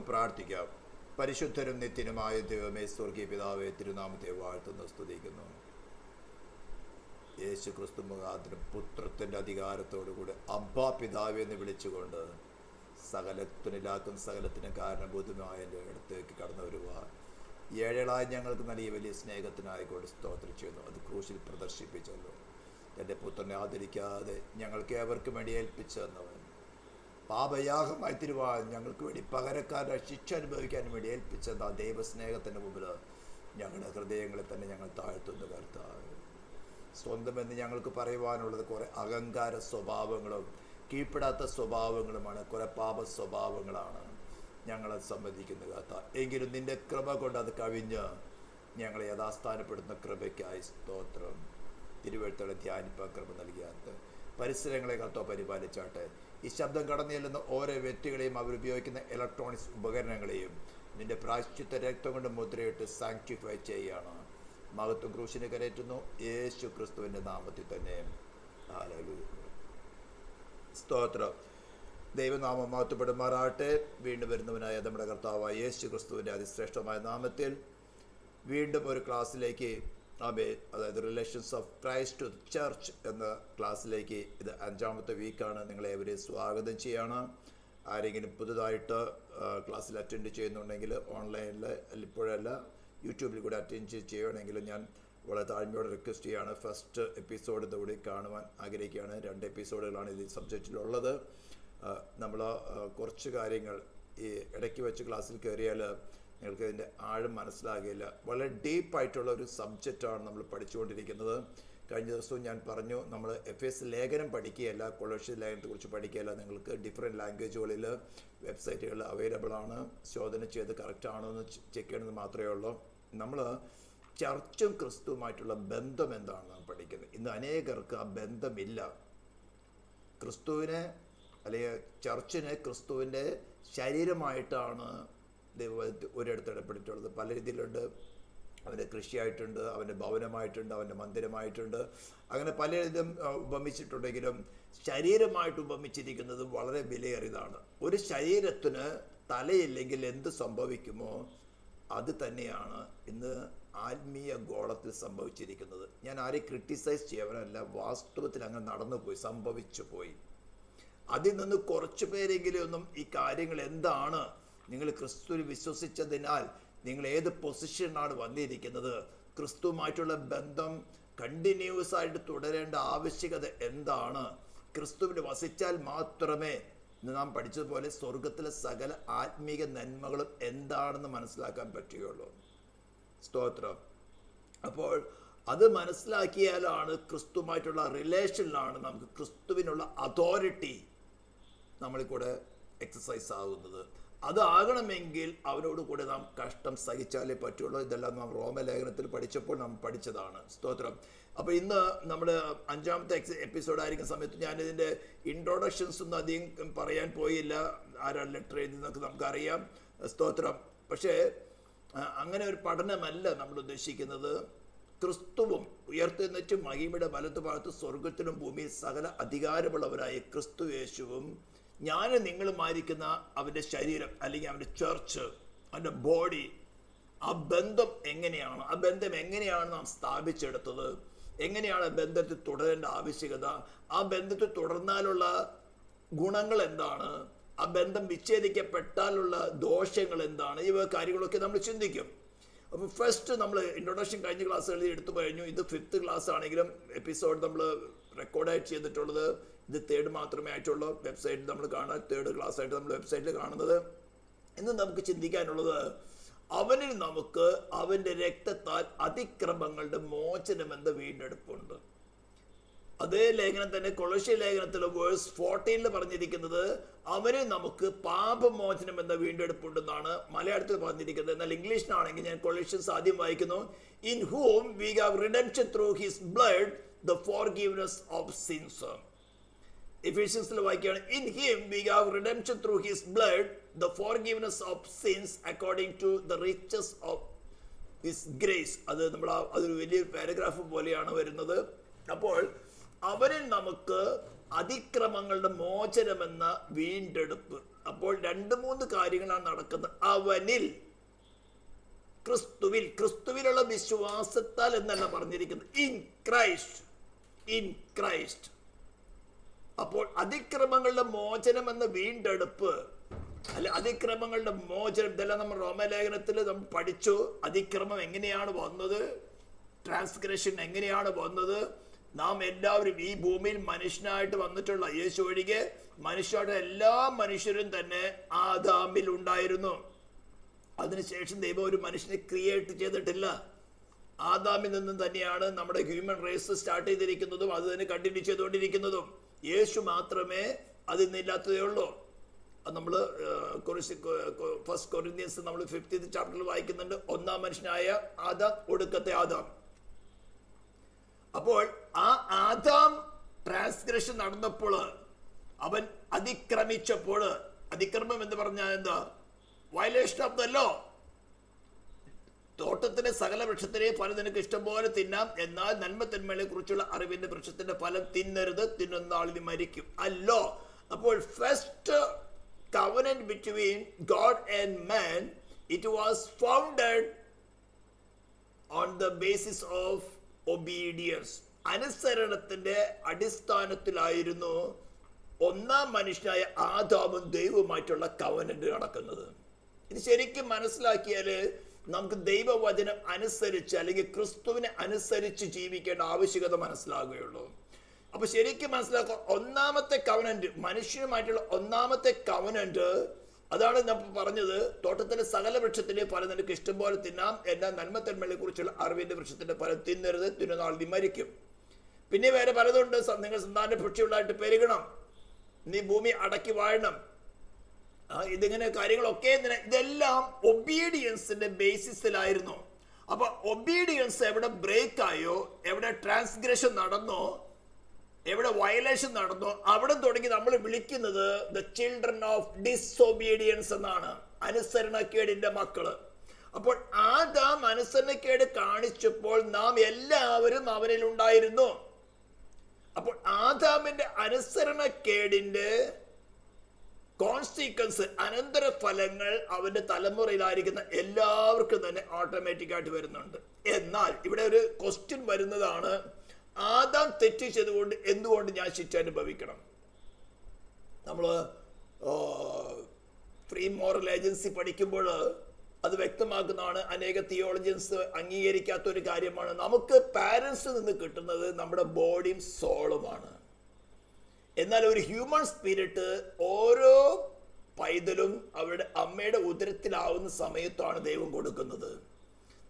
നമുക്ക് പ്രാർത്ഥിക്കാം. പരിശുദ്ധരും നിത്യനുമായ ദൈവമേ, സ്വർഗീയ പിതാവേ, തിരുനാമത്തെ വാഴ്ത്തുന്നു, സ്തുതിക്കുന്നു. യേശു ക്രിസ്തു മുഖാന്തരം പുത്രത്തിൻ്റെ അധികാരത്തോടുകൂടി അബ്ബാ പിതാവേ എന്ന് വിളിച്ചുകൊണ്ട് സകലത്തിനിലാക്കും സകലത്തിനും കാരണഭൂതമായ എൻ്റെ അടുത്തേക്ക് കടന്നു വരുവാൻ ഏഴായി ഞങ്ങൾക്ക് നൽകിയ വലിയ സ്നേഹത്തിനായിക്കൊണ്ട് സ്തോത്രം ചെയ്യുന്നു. അത് ക്രൂശിൽ പ്രദർശിപ്പിച്ചല്ലോ. എൻ്റെ പുത്രനെ ആദരിക്കാതെ ഞങ്ങൾക്ക് ഏവർക്കും വേണ്ടി ഏൽപ്പിച്ചു തന്നവൻ, പാപയാഗമായി തിരുവാൻ ഞങ്ങൾക്ക് വേണ്ടി പകരക്കാരുടെ ശിക്ഷ അനുഭവിക്കാൻ വേണ്ടി ഏൽപ്പിച്ചത് ആ ദൈവസ്നേഹത്തിൻ്റെ മുമ്പിൽ ഞങ്ങളുടെ ഹൃദയങ്ങളെ തന്നെ ഞങ്ങൾ താഴ്ത്തുന്നു. കർത്താവ്, സ്വന്തമെന്ന് ഞങ്ങൾക്ക് പറയുവാനുള്ളത് കുറേ അഹങ്കാര സ്വഭാവങ്ങളും കീഴ്പ്പെടാത്ത സ്വഭാവങ്ങളുമാണ്, കുറേ പാപ സ്വഭാവങ്ങളാണ് ഞങ്ങളെ സംബന്ധിക്കുന്ന കർത്താവ്. എങ്കിലും നിൻ്റെ കൃപ കൊണ്ട് അത് കവിഞ്ഞ് ഞങ്ങളെ യഥാസ്ഥാനപ്പെടുന്ന കൃപയ്ക്കായി സ്തോത്രം. തിരുവഴുത്തുകളെ ധ്യാനിപ്പാൻ കൃപ നൽകിയാത്ത പരിസരങ്ങളെ കർത്താവ് പരിപാലിച്ചാട്ടെ. ഈ ശബ്ദം കടന്നു ചെല്ലുന്ന ഓരോ വ്യക്തികളെയും അവരുപയോഗിക്കുന്ന ഇലക്ട്രോണിക്സ് ഉപകരണങ്ങളെയും നിന്റെ പ്രായശ്ചിത്ത രക്തം കൊണ്ട് മുദ്രയിട്ട് സാങ്ക്ടിഫൈ ചെയ്യുകയാണ്. മഹത്വം ക്രൂശിനെ കരയറ്റുന്നു യേശു ക്രിസ്തുവിൻ്റെ നാമത്തിൽ തന്നെ. ഹല്ലേലൂയ. സ്തോത്രം. ദൈവനാമം മഹത്വപ്പെടുമാറാട്ടെ. വീണ്ടും വരുന്നവനായ നമ്മുടെ കർത്താവായ യേശു ക്രിസ്തുവിൻ്റെ അതിശ്രേഷ്ഠമായ നാമത്തിൽ വീണ്ടും ഒരു ക്ലാസ്സിലേക്ക്, അതായത് relations of Christ to church എന്ന ക്ലാസ്സിലേക്ക്, ഇത് 5ാമത്തെ വീക്കാണ്. നിങ്ങളെ അവരെ സ്വാഗതം ചെയ്യാണ്. ആരെങ്കിലും പുതുതായിട്ട് ക്ലാസ്സിൽ അറ്റൻഡ് ചെയ്യുന്നുണ്ടെങ്കിൽ ഓൺലൈനിൽ ഇപ്പോഴല്ല യൂട്യൂബിൽ കൂടെ അറ്റൻഡ് ചെയ്യണമെങ്കിൽ ഞാൻ വളരെ താഴ്മയോടെ റിക്വസ്റ്റ് ചെയ്യുകയാണ്. ഫസ്റ്റ് എപ്പിസോഡ് ഇതുകൂടി കാണുവാൻ ആഗ്രഹിക്കുകയാണ്. 2 എപ്പിസോഡുകളാണ് ഇത് സബ്ജക്റ്റിലുള്ളത്. നമ്മൾ കുറച്ച് കാര്യങ്ങൾ ഈ ഇടയ്ക്ക് വെച്ച് ക്ലാസ്സിൽ കയറിയാൽ നിങ്ങൾക്ക് ഇതിൻ്റെ ആഴം മനസ്സിലാകില്ല. വളരെ ഡീപ്പായിട്ടുള്ള ഒരു സബ്ജക്റ്റാണ് നമ്മൾ പഠിച്ചുകൊണ്ടിരിക്കുന്നത്. കഴിഞ്ഞ ദിവസവും ഞാൻ പറഞ്ഞു, നമ്മൾ FS ലേഖനം പഠിക്കുകയല്ല, കൊളോഷ്യൻ ലേഖനത്തെക്കുറിച്ച് പഠിക്കുകയല്ല. നിങ്ങൾക്ക് ഡിഫറെൻറ്റ് ലാംഗ്വേജുകളിൽ വെബ്സൈറ്റുകൾ അവൈലബിൾ ആണ്. ശോധന ചെയ്ത് കറക്റ്റാണോ എന്ന് ചെക്ക് ചെയ്യണമെന്ന് മാത്രമേ ഉള്ളൂ. നമ്മൾ ചർച്ചും ക്രിസ്തുവുമായിട്ടുള്ള ബന്ധം എന്താണെന്ന് പഠിക്കുന്നത്. ഇന്ന് അനേകർക്ക് ആ ബന്ധമില്ല. ക്രിസ്തുവിനെ അല്ലെങ്കിൽ ചർച്ചിനെ ക്രിസ്തുവിൻ്റെ ശരീരമായിട്ടാണ് ഒരിടത്ത് ഇടപെട്ടിട്ടുള്ളത്. പല രീതിയിലുണ്ട്. അവൻ്റെ കൃഷിയായിട്ടുണ്ട്, അവൻ്റെ ഭവനമായിട്ടുണ്ട്, അവൻ്റെ മന്ദിരമായിട്ടുണ്ട്, അങ്ങനെ പലയിതും ഉപമിച്ചിട്ടുണ്ടെങ്കിലും ശരീരമായിട്ട് ഉപമിച്ചിരിക്കുന്നത് വളരെ വിലയേറിയതാണ്. ഒരു ശരീരത്തിന് തലയില്ലെങ്കിൽ എന്ത് സംഭവിക്കുമോ അത് തന്നെയാണ് ഇന്ന് ആത്മീയ ഗോളത്തിൽ സംഭവിച്ചിരിക്കുന്നത്. ഞാൻ ആരെയും ക്രിട്ടിസൈസ് ചെയ്യാനല്ല, വാസ്തവത്തിൽ അങ്ങനെ നടന്നുപോയി, സംഭവിച്ചു പോയി. അതിൽ നിന്ന് കുറച്ച് പേരെങ്കിലും ഒന്നും ഈ കാര്യങ്ങൾ എന്താണ്, നിങ്ങൾ ക്രിസ്തുവിൽ വിശ്വസിച്ചതിനാൽ നിങ്ങൾ ഏത് പൊസിഷനാണ് വന്നിരിക്കുന്നത്, ക്രിസ്തുവുമായിട്ടുള്ള ബന്ധം കണ്ടിന്യൂസ് ആയിട്ട് തുടരേണ്ട ആവശ്യകത എന്താണ്, ക്രിസ്തുവിൽ വസിച്ചാൽ മാത്രമേ നാം പഠിച്ചതുപോലെ സ്വർഗത്തിലെ സകല ആത്മീക നന്മകളും എന്താണെന്ന് മനസ്സിലാക്കാൻ പറ്റുകയുള്ളൂ. സ്തോത്രം. അപ്പോൾ അത് മനസ്സിലാക്കിയാലാണ് ക്രിസ്തുവുമായിട്ടുള്ള റിലേഷനിലാണ് നമുക്ക് ക്രിസ്തുവിനുള്ള അതോറിറ്റി നമ്മളിൽ കൂടെ എക്സസൈസ് ആകുന്നത്. അതാകണമെങ്കിൽ അവനോട് കൂടെ നാം കഷ്ടം സഹിച്ചാലേ പറ്റുള്ളൂ. ഇതെല്ലാം നാം റോമലേഖനത്തിൽ പഠിച്ചപ്പോൾ നാം പഠിച്ചതാണ്. സ്തോത്രം. അപ്പോൾ ഇന്ന് നമ്മൾ 5ാമത്തെ എപ്പിസോഡായിരിക്കുന്ന സമയത്ത് ഞാനിതിൻ്റെ ഇൻട്രൊഡക്ഷൻസ് ഒന്നും അധികം പറയാൻ പോയില്ല. ആരാണ് ലെറ്റർ എഴുതുന്നതൊക്കെ നമുക്കറിയാം. സ്തോത്രം. പക്ഷേ അങ്ങനെ ഒരു പഠനമല്ല നമ്മൾ ഉദ്ദേശിക്കുന്നത്. ക്രിസ്തുവും ഉയർത്തെഴുന്നേറ്റ് മഹിമയുടെ വലതുഭാഗത്ത് സ്വർഗത്തിലും ഭൂമിയിൽ സകല അധികാരമുള്ളവരായ ക്രിസ്തു യേശുവും ഞാൻ നിങ്ങളുമായിരിക്കുന്ന അവൻ്റെ ശരീരം അല്ലെങ്കിൽ അവൻ്റെ ചർച്ച്, അവൻ്റെ ബോഡി, ആ ബന്ധം എങ്ങനെയാണ്, ആ ബന്ധം എങ്ങനെയാണ് നാം സ്ഥാപിച്ചെടുത്തത്, എങ്ങനെയാണ് ബന്ധത്തിൽ തുടരേണ്ട ആവശ്യകത, ആ ബന്ധത്തിൽ തുടർന്നാലുള്ള ഗുണങ്ങൾ എന്താണ്, ആ ബന്ധം വിച്ഛേദിക്കപ്പെട്ടാലുള്ള ദോഷങ്ങൾ എന്താണ്, ഇവ കാര്യങ്ങളൊക്കെ നമ്മൾ ചിന്തിക്കും. അപ്പോൾ ഫസ്റ്റ് നമ്മൾ ഇൻട്രൊഡക്ഷൻ കഴിഞ്ഞ ക്ലാസ്സുകളിൽ എടുത്തു കഴിഞ്ഞു. ഇത് 5th ക്ലാസ് ആണെങ്കിലും എപ്പിസോഡ് നമ്മൾ റെക്കോർഡായിട്ട് ചെയ്തിട്ടുള്ളത് ഇത് 3rd മാത്രമേ ആയിട്ടുള്ളൂ. വെബ്സൈറ്റിൽ നമ്മൾ കാണാൻ 3rd ക്ലാസ് ആയിട്ട് നമ്മൾ വെബ്സൈറ്റിൽ കാണുന്നത്. ഇന്ന് നമുക്ക് ചിന്തിക്കാനുള്ളത്, അവനിൽ നമുക്ക് അവൻ്റെ രക്തത്താൽ അതിക്രമങ്ങളുടെ മോചനമെന്ന വീണ്ടെടുപ്പുണ്ട്. അതേ ലേഖനം തന്നെ കൊളോസ്യ ലേഖനത്തിൽ വേഴ്സ് 14 പറഞ്ഞിരിക്കുന്നത് അവനിൽ നമുക്ക് പാപമോചനം എന്ന വീണ്ടെടുപ്പുണ്ടെന്നാണ് മലയാളത്തിൽ പറഞ്ഞിരിക്കുന്നത്. എന്നാൽ ഇംഗ്ലീഷിലാണെങ്കിൽ ഞാൻ കൊളോഷ്യൻസ് ആദ്യം വായിക്കുന്നു. In whom we have redemption through his blood the forgiveness of sins. എഫേഷ്യൻസിൽ വായിക്കുകയാണ്, in him we have redemption through his blood the forgiveness of sins according to the riches of his grace. അത് നമ്മൾ അതൊരു വലിയ paragraph പോലെയാണ് വരുന്നത്. അപ്പോൾ അവരിൽ നമുക്ക് അതിക്രമങ്ങളുടെ മോചനമെന്ന വീണ്ടെടുപ്പ് അപ്പോൾ 2-3 കാര്യങ്ങളാണ് നടക്കുന്നത്. അവനിൽ, ക്രിസ്തുവിൽ, ക്രിസ്തുവിലുള്ള വിശ്വാസത്താൽ എന്നല്ല പറഞ്ഞിരിക്കുന്നത്, ഇൻ ക്രൈസ്റ്റ്, ഇൻ ക്രൈസ്റ്റ്. അപ്പോൾ അതിക്രമങ്ങളുടെ മോചനം എന്ന വീണ്ടെടുപ്പ്, അല്ല അതിക്രമങ്ങളുടെ മോചനം, ഇതെല്ലാം നമ്മൾ റോമലേഖനത്തിൽ നമ്മൾ പഠിച്ചു. അതിക്രമം എങ്ങനെയാണ് വന്നത്, ട്രാൻസ്ഗ്രഷൻ എങ്ങനെയാണ് വന്നത്. നാം എല്ലാവരും ഈ ഭൂമിയിൽ മനുഷ്യനായിട്ട് വന്നിട്ടുള്ള, യേശു ഒഴികെ മനുഷ്യരുടെ എല്ലാ മനുഷ്യരും തന്നെ ആദാമിൽ ഉണ്ടായിരുന്നു. അതിനുശേഷം ദൈവം ഒരു മനുഷ്യനെ ക്രിയേറ്റ് ചെയ്തിട്ടില്ല. ആദാമിൽ നിന്നും തന്നെയാണ് നമ്മുടെ ഹ്യൂമൻ റേസ് സ്റ്റാർട്ട് ചെയ്തിരിക്കുന്നതും അത് തന്നെ കണ്ടിന്യൂ ചെയ്തുകൊണ്ടിരിക്കുന്നതും. യേശു മാത്രമേ അതിൽ നിന്നില്ലാത്തതേ ഉള്ളൂ. അത് നമ്മൾ ഫസ്റ്റ് കൊരിന്ത്യൻസ് നമ്മൾ 5th ചാപ്റ്ററിൽ വായിക്കുന്നുണ്ട്. ഒന്നാം മനുഷ്യനായ ആദാം, ഒടുക്കത്തെ ആദാം. അപ്പോൾ ആ ആദാം ട്രാൻസ്ഗ്രഷൻ നടന്നപ്പോൾ, അവൻ അതിക്രമിച്ചപ്പോൾ, അതിക്രമം എന്ന് പറഞ്ഞാൽ എന്താ? Violation of the law. തോട്ടത്തിലെ സകല വൃക്ഷത്തിനെ ഫലം നിനക്ക് ഇഷ്ടം പോലെ തിന്നാം, എന്നാൽ നന്മ-തിന്മകളെ കുറിച്ചുള്ള അറിവിന്റെ വൃക്ഷത്തിന്റെ ഫലം തിന്നരുത്, തിന്നുന്ന ആളിന് മരിക്കും. അല്ലോ. അപ്പോൾ first covenant between God and man, it was founded on the basis of obedience. അനുസരണത്തിന്റെ അടിസ്ഥാനത്തിലായിരുന്നു ഒന്നാം മനുഷ്യനായ ആദാമും ദൈവവുമായിട്ടുള്ള കവനന്റ് നടക്കുന്നത്. ഇത് ശരിക്കും മനസ്സിലാക്കിയാല് നമുക്ക് ദൈവവചനം അനുസരിച്ച് അല്ലെങ്കിൽ ക്രിസ്തുവിനെ അനുസരിച്ച് ജീവിക്കേണ്ട ആവശ്യകത മനസ്സിലാകുകയുള്ളൂ. അപ്പൊ ശരിക്കും മനസ്സിലാക്കുക, ഒന്നാമത്തെ കവനന്റ്, മനുഷ്യനുമായിട്ടുള്ള ഒന്നാമത്തെ കവനന്റ്, അതാണ് ഞാൻ പറഞ്ഞത്. തോട്ടത്തിലെ സകല വൃക്ഷത്തിന്റെ ഫലം നിനക്ക് ഇഷ്ടം പോലെ തിന്നാം, എന്നാൽ നന്മ-തിന്മകളെ കുറിച്ചുള്ള അറിവിന്റെ വൃക്ഷത്തിന്റെ ഫലം തിന്നരുത്, തിന്നുന്ന ആൾ നീ മരിക്കും. പിന്നെ വേറെ പലതുണ്ട്. നിങ്ങൾ സന്താന പക്ഷിയുള്ളതായിട്ട് പെരുകണം, നീ ഭൂമി അടക്കി വാഴണം, ഇതിങ്ങനെ കാര്യങ്ങളൊക്കെ. ഇതെല്ലാം ഒബീഡിയൻസിന്റെ ബേസിസിലായിരുന്നു. അപ്പൊ ഒബീഡിയൻസ് എവിടെ ബ്രേക്ക് ആയോ, എവിടെ ട്രാൻസ്ഗ്രഷൻ നടന്നോ, എവിടെ വയലേഷൻ നടന്നോ, അവിടെ തുടങ്ങി നമ്മൾ വിളിക്കുന്നത് ദ ചിൽഡ്രൻ ഓഫ് ഡിസൊബീഡിയൻസ് എന്നാണ്, അനുസരണക്കേടിന്റെ മക്കള്. അപ്പോൾ ആദാം അനുസരണക്കേട് കാണിച്ചപ്പോൾ നാം എല്ലാവരും അവനിൽ ഉണ്ടായിരുന്നു. അപ്പോൾ ആദാമിന്റെ അനുസരണക്കേടിന്റെ കോൺസിക്വൻസ്, അനന്തര ഫലങ്ങൾ അവന്റെ തലമുറയിലായിരിക്കുന്ന എല്ലാവർക്കും തന്നെ ഓട്ടോമാറ്റിക് ആയിട്ട് വരുന്നുണ്ട്. എന്നാൽ ഇവിടെ ഒരു ക്വസ്റ്റ്യൻ വരുന്നതാണ്, ആദാം തെറ്റ് ചെയ്തുകൊണ്ട് എന്തുകൊണ്ട് ഞാൻ ശിക്ഷ അനുഭവിക്കണം? നമ്മൾ ഫ്രീ മോറൽ ഏജൻസി പഠിക്കുമ്പോൾ അത് വ്യക്തമാക്കുന്നതാണ്. അനേക തിയോളജിയൻസ് അംഗീകരിക്കാത്ത ഒരു കാര്യമാണ്, നമുക്ക് പാരൻസിൽ നിന്ന് കിട്ടുന്നത് നമ്മുടെ ബോഡിയും സോളുമാണ്. എന്നാൽ ഒരു ഹ്യൂമൻ സ്പിരിറ്റ് ഓരോ പൈതലും അവരുടെ അമ്മയുടെ ഉദരത്തിലാവുന്ന സമയത്താണ് ദൈവം കൊടുക്കുന്നത്.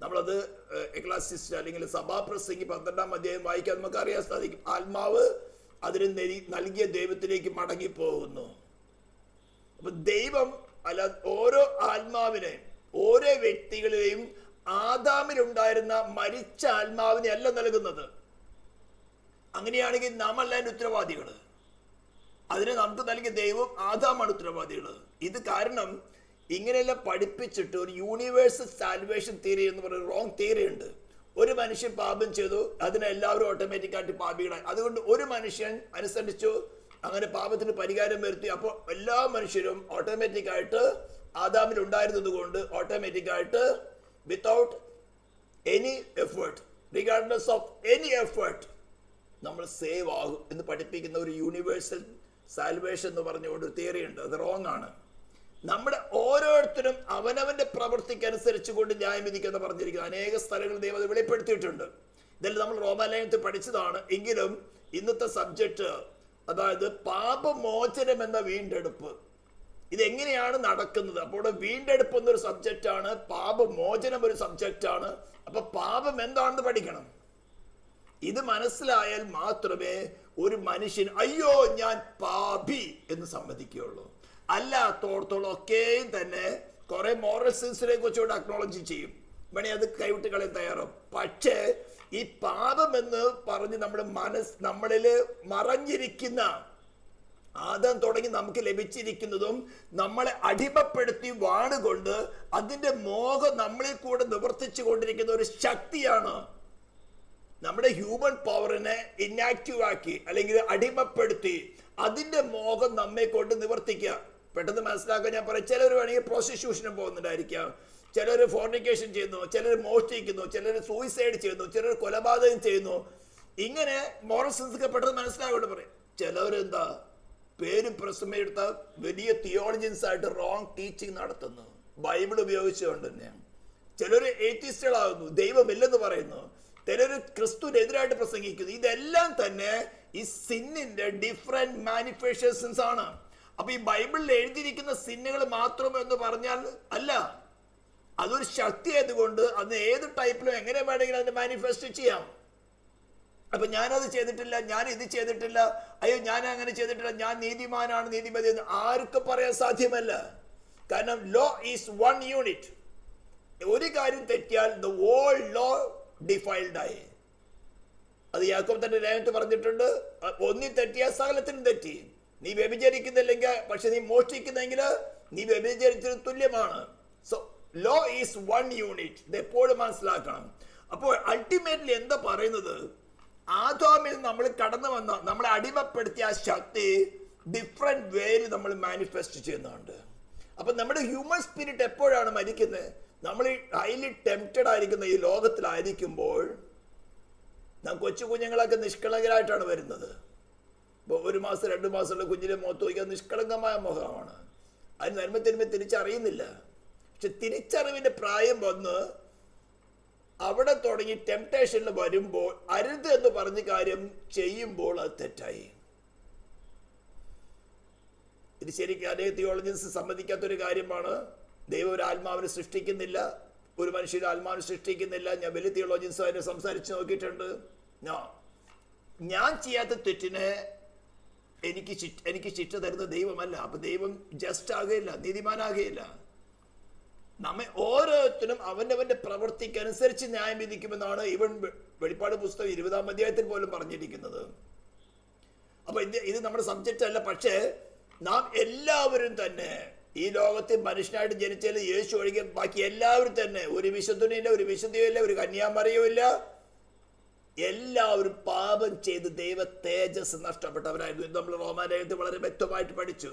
നമ്മളത് എക്ലാസിസ്റ്റ് അല്ലെങ്കിൽ സഭാപ്രസംഗി 12-ാം അധ്യായം വായിക്കാൻ നമുക്ക് അറിയാൻ സാധിക്കും. ആത്മാവ് അതിന് നൽകിയ ദൈവത്തിലേക്ക് മടങ്ങിപ്പോകുന്നു. അപ്പൊ ദൈവം അല്ല, ഓരോ ആത്മാവിനെ, ഓരോ വ്യക്തികളെയും ആദാമിലുണ്ടായിരുന്ന മരിച്ച ആത്മാവിനെ അല്ല നൽകുന്നത്. അങ്ങനെയാണെങ്കിൽ നാം അല്ല അതിന്റെ ഉത്തരവാദികൾ. അതിനെ നമുക്ക് നൽകിയ ദൈവം, ആദാമാണ് ഉത്തരവാദികൾ. ഇത് കാരണം ഇങ്ങനെയെല്ലാം പഠിപ്പിച്ചിട്ട് ഒരു യൂണിവേഴ്സൽ സാൽവേഷൻ തിയറി എന്ന് പറയുന്ന റോങ് തിയറി ഉണ്ട്. ഒരു മനുഷ്യൻ പാപം ചെയ്തു, അതിനെ എല്ലാവരും ഓട്ടോമാറ്റിക്കായിട്ട് പാപികളായി. അതുകൊണ്ട് ഒരു മനുഷ്യൻ അനുസരിച്ചു, അങ്ങനെ പാപത്തിന് പരിഹാരം വരുത്തി. അപ്പോൾ എല്ലാ മനുഷ്യരും ഓട്ടോമാറ്റിക്കായിട്ട് ആദാമിൽ ഉണ്ടായിരുന്നത് കൊണ്ട് ഓട്ടോമാറ്റിക്കായിട്ട് without any effort, regardless of any effort നമ്മൾ സേവ് ആകും എന്ന് പഠിപ്പിക്കുന്ന ഒരു യൂണിവേഴ്സൽ സാൽവേഷൻ എന്ന് പറഞ്ഞുകൊണ്ട് ഒരു തിയറി ഉണ്ട്. അത് റോങ് ആണ്. നമ്മുടെ ഓരോരുത്തരും അവനവന്റെ പ്രവൃത്തിക്ക് അനുസരിച്ച് കൊണ്ട് ന്യായം വിധിക്കുന്ന പറഞ്ഞിരിക്കുന്നത് അനേക സ്ഥലങ്ങളിൽ ദൈവം അത് വെളിപ്പെടുത്തിയിട്ടുണ്ട്. ഇതെല്ലാം നമ്മൾ റോമാലേഖനത്തിൽ പഠിച്ചതാണ്. എങ്കിലും ഇന്നത്തെ സബ്ജക്റ്റ്, അതായത് പാപമോചനം എന്ന വീണ്ടെടുപ്പ്, ഇതെങ്ങനെയാണ് നടക്കുന്നത്? അപ്പോൾ വീണ്ടെടുപ്പ് എന്നൊരു സബ്ജക്റ്റാണ്, പാപമോചനം ഒരു സബ്ജക്റ്റാണ്. അപ്പൊ പാപം എന്താണെന്ന് പഠിക്കണം. ഇത് മനസ്സിലായാൽ മാത്രമേ ഒരു മനുഷ്യൻ അയ്യോ ഞാൻ പാപി എന്ന് സമ്മതിക്കുകയുള്ളൂ. അല്ലാത്തോടത്തോളം ഒക്കെയും തന്നെ കുറെ മോറൽ സെൻസിനെ കുറിച്ചുകൂടെ അക്നോളജ് ചെയ്യും, വേണേ അത് കൈവിട്ട് കളയാൻ തയ്യാറും. പക്ഷേ ഈ പാപം എന്ന് പറഞ്ഞ് നമ്മുടെ നമ്മളിൽ മറഞ്ഞിരിക്കുന്ന ആദാം തുടങ്ങി നമുക്ക് ലഭിച്ചിരിക്കുന്നതും നമ്മളെ അടിമപ്പെടുത്തി വാണുകൊണ്ട് അതിന്റെ മോഹം നമ്മളിൽ കൂടെ നിവർത്തിച്ചു കൊണ്ടിരിക്കുന്ന ഒരു ശക്തിയാണ്. നമ്മുടെ ഹ്യൂമൻ പവറിനെ ഇന്നാക്റ്റീവ് ആക്കി അല്ലെങ്കിൽ അടിമപ്പെടുത്തി അതിന്റെ മോഹം നമ്മെ കൊണ്ട് നിവർത്തിക്കുക. പെട്ടെന്ന് മനസ്സിലാക്കാൻ ഞാൻ പറയാം. ചിലർ വേണമെങ്കിൽ പ്രോസ്റ്റിറ്റ്യൂഷന് പോകുന്നുണ്ടായിരിക്കാം, ചിലർ ഫോർണിക്കേഷൻ ചെയ്യുന്നു, ചിലർ മോഷ്ടിക്കുന്നു, ചിലർ സൂയിസൈഡ് ചെയ്യുന്നു, ചിലർ കൊലപാതകം ചെയ്യുന്നു. ഇങ്ങനെ മോറൽ സെൻസ് പെട്ടെന്ന് മനസ്സിലാകൊണ്ട് പറയും. ചിലവരെന്താ പേരും പ്രസമെടുത്ത വലിയ തിയോളജിയൻസ് ആയിട്ട് റോങ് ടീച്ചിങ് നടത്തുന്നു, ബൈബിൾ ഉപയോഗിച്ചുകൊണ്ട് തന്നെയാണ്. ചിലർ എയ്ത്തിസ്റ്റുകളാകുന്നു, ദൈവമില്ലെന്ന് പറയുന്നു, ചിലർ ക്രിസ്തുവിനെതിരായിട്ട് പ്രസംഗിക്കുന്നു. ഇതെല്ലാം തന്നെ ഈ സിന്നിന്റെ ഡിഫറെന്റ് മാനിഫെസ്റ്റേഷൻസ് ആണ്. അപ്പൊ ഈ ബൈബിളിൽ എഴുതിയിരിക്കുന്ന സിന്നുകൾ മാത്രം എന്ന് പറഞ്ഞാൽ അല്ല, അതൊരു ശക്തി ആയതുകൊണ്ട് അത് ഏത് ടൈപ്പിലും എങ്ങനെ വേണമെങ്കിലും അതിനെ മാനിഫെസ്റ്റ് ചെയ്യാം. അപ്പൊ ഞാനത് ചെയ്തിട്ടില്ല, ഞാൻ ഇത് ചെയ്തിട്ടില്ല, അയ്യോ ഞാൻ അങ്ങനെ ചെയ്തിട്ടില്ല, ഞാൻ നീതിമാനാണ്, നീതിപതി എന്ന് ആർക്കും പറയാൻ സാധ്യമല്ല. കാരണം ലോ ഈസ് വൺ യൂണിറ്റ്. ഒരു കാര്യം തെറ്റിയാൽ ദ ഹോൾ ലോ ഡിഫൈൽഡ് ആയി. അത് യാക്കോബ് തന്റെ ലേഖനത്തിൽ പറഞ്ഞിട്ടുണ്ട്, ഒന്നിൽ തെറ്റിയാൽ സകലത്തിനും തെറ്റി. നീ വ്യഭിചരിക്കുന്നില്ലെങ്കിൽ, പക്ഷെ നീ മോഷ്ടിക്കുന്നെങ്കിൽ നീ വ്യഭിചരിച്ചതിന് തുല്യമാണ്. So low is one unit. ഇത് എപ്പോഴും മനസ്സിലാക്കണം. അപ്പോൾ അൾട്ടിമേറ്റ്ലി എന്താ പറയുന്നത്, ആദാമിൽ നമ്മൾ കടന്നു വന്ന നമ്മളെ അടിമപ്പെടുത്തിയ ആ ശക്തി ഡിഫറെന്റ് വേയിൽ നമ്മൾ മാനിഫെസ്റ്റ് ചെയ്യുന്നുണ്ട്. അപ്പൊ നമ്മുടെ ഹ്യൂമൻ സ്പിരിറ്റ് എപ്പോഴാണ് മരിക്കുന്നത്? നമ്മൾ ഹൈലി ടെംപ്റ്റഡ് ആയിരിക്കുന്ന ഈ ലോകത്തിലായിരിക്കുമ്പോൾ നാം കൊച്ചു കുഞ്ഞുങ്ങളൊക്കെ നിഷ്കളങ്കരായിട്ടാണ് വരുന്നത്. ഇപ്പോൾ 1 മാസം 2 മാസമുള്ള കുഞ്ഞിനെ മുഖത്ത് നോക്കിയാൽ നിഷ്കളങ്കമായ മുഖമാണ്. അതിന് നന്മ തിന്മ തിരിച്ചറിയുന്നില്ല. പക്ഷെ തിരിച്ചറിവിന്റെ പ്രായം വന്ന് അവിടെ തുടങ്ങി ടെംപ്ടേഷനിൽ വരുമ്പോൾ അരുത് എന്ന് പറഞ്ഞ കാര്യം ചെയ്യുമ്പോൾ അത് തെറ്റായി. ഇത് ശരിക്കും അനേക തിയോളജിയൻസ് സമ്മതിക്കാത്തൊരു കാര്യമാണ്. ദൈവം ഒരു ആത്മാവിനെ സൃഷ്ടിക്കുന്നില്ല, ഒരു മനുഷ്യന്റെ ആത്മാവിനെ സൃഷ്ടിക്കുന്നില്ല. ഞാൻ വലിയ തിയോളജിയൻസ് അതിനെ സംസാരിച്ച് നോക്കിയിട്ടുണ്ട്. ഞാൻ ചെയ്യാത്ത തെറ്റിനെ എനിക്ക് ശിക്ഷ തരുന്ന ദൈവമല്ല. അപ്പൊ ദൈവം ജസ്റ്റ് ആകുകയില്ല, നീതിമാനാകുകയില്ല. നമ്മെ ഓരോരുത്തരും അവനവന്റെ പ്രവൃത്തിക്ക് അനുസരിച്ച് ന്യായം വിധിക്കുമെന്നാണ് ഇവൻ വെളിപ്പാട് പുസ്തകം 20-ാം അധ്യായത്തിൽ പോലും പറഞ്ഞിരിക്കുന്നത്. അപ്പൊ ഇത് നമ്മുടെ സബ്ജക്റ്റ് അല്ല. പക്ഷേ നാം എല്ലാവരും തന്നെ ഈ ലോകത്തിൽ മനുഷ്യനായിട്ട് ജനിച്ചാൽ യേശു ഒഴികെ ബാക്കി എല്ലാവരും തന്നെ, ഒരു വിശുദ്ധനില്ല, ഒരു വിശുദ്ധിയില്ല, ഒരു കന്യാമറിയും ഇല്ല, എല്ലാവരും പാപം ചെയ്ത് ദൈവ തേജസ് നഷ്ടപ്പെട്ടവരായിരുന്നു. ഇത് നമ്മൾ റോമാലേഖനത്തിൽ വളരെ വ്യക്തമായിട്ട് പഠിച്ചു.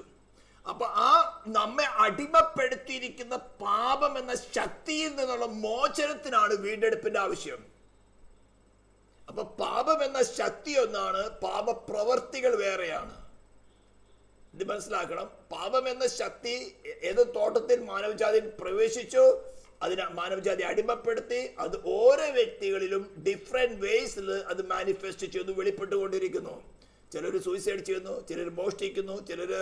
അപ്പൊ ആ നമ്മെ അടിമപ്പെടുത്തിയിരിക്കുന്ന പാപം എന്ന ശക്തിയിൽ നിന്നുള്ള മോചനത്തിനാണ് വീണ്ടെടുപ്പിന്റെ ആവശ്യം. അപ്പൊ പാപം എന്ന ശക്തി ഒന്നാണ്, പാപപ്രവർത്തികൾ വേറെയാണ്. ഇത് മനസ്സിലാക്കണം. പാപം എന്ന ശക്തി ഏത് തോട്ടത്തിൽ മാനവജാതി പ്രവേശിച്ചു, അതിനെ മാനവജാതി അടിമപ്പെടുത്തി, അത് ഓരോ വ്യക്തികളിലും ഡിഫറെന്റ് വേസിൽ അത് മാനിഫെസ്റ്റ് ചെയ്യുന്നു, വെളിപ്പെട്ടുകൊണ്ടിരിക്കുന്നു. ചിലർ സൂയിസൈഡ് ചെയ്യുന്നു, ചിലർ മോഷ്ടിക്കുന്നു, ചിലർ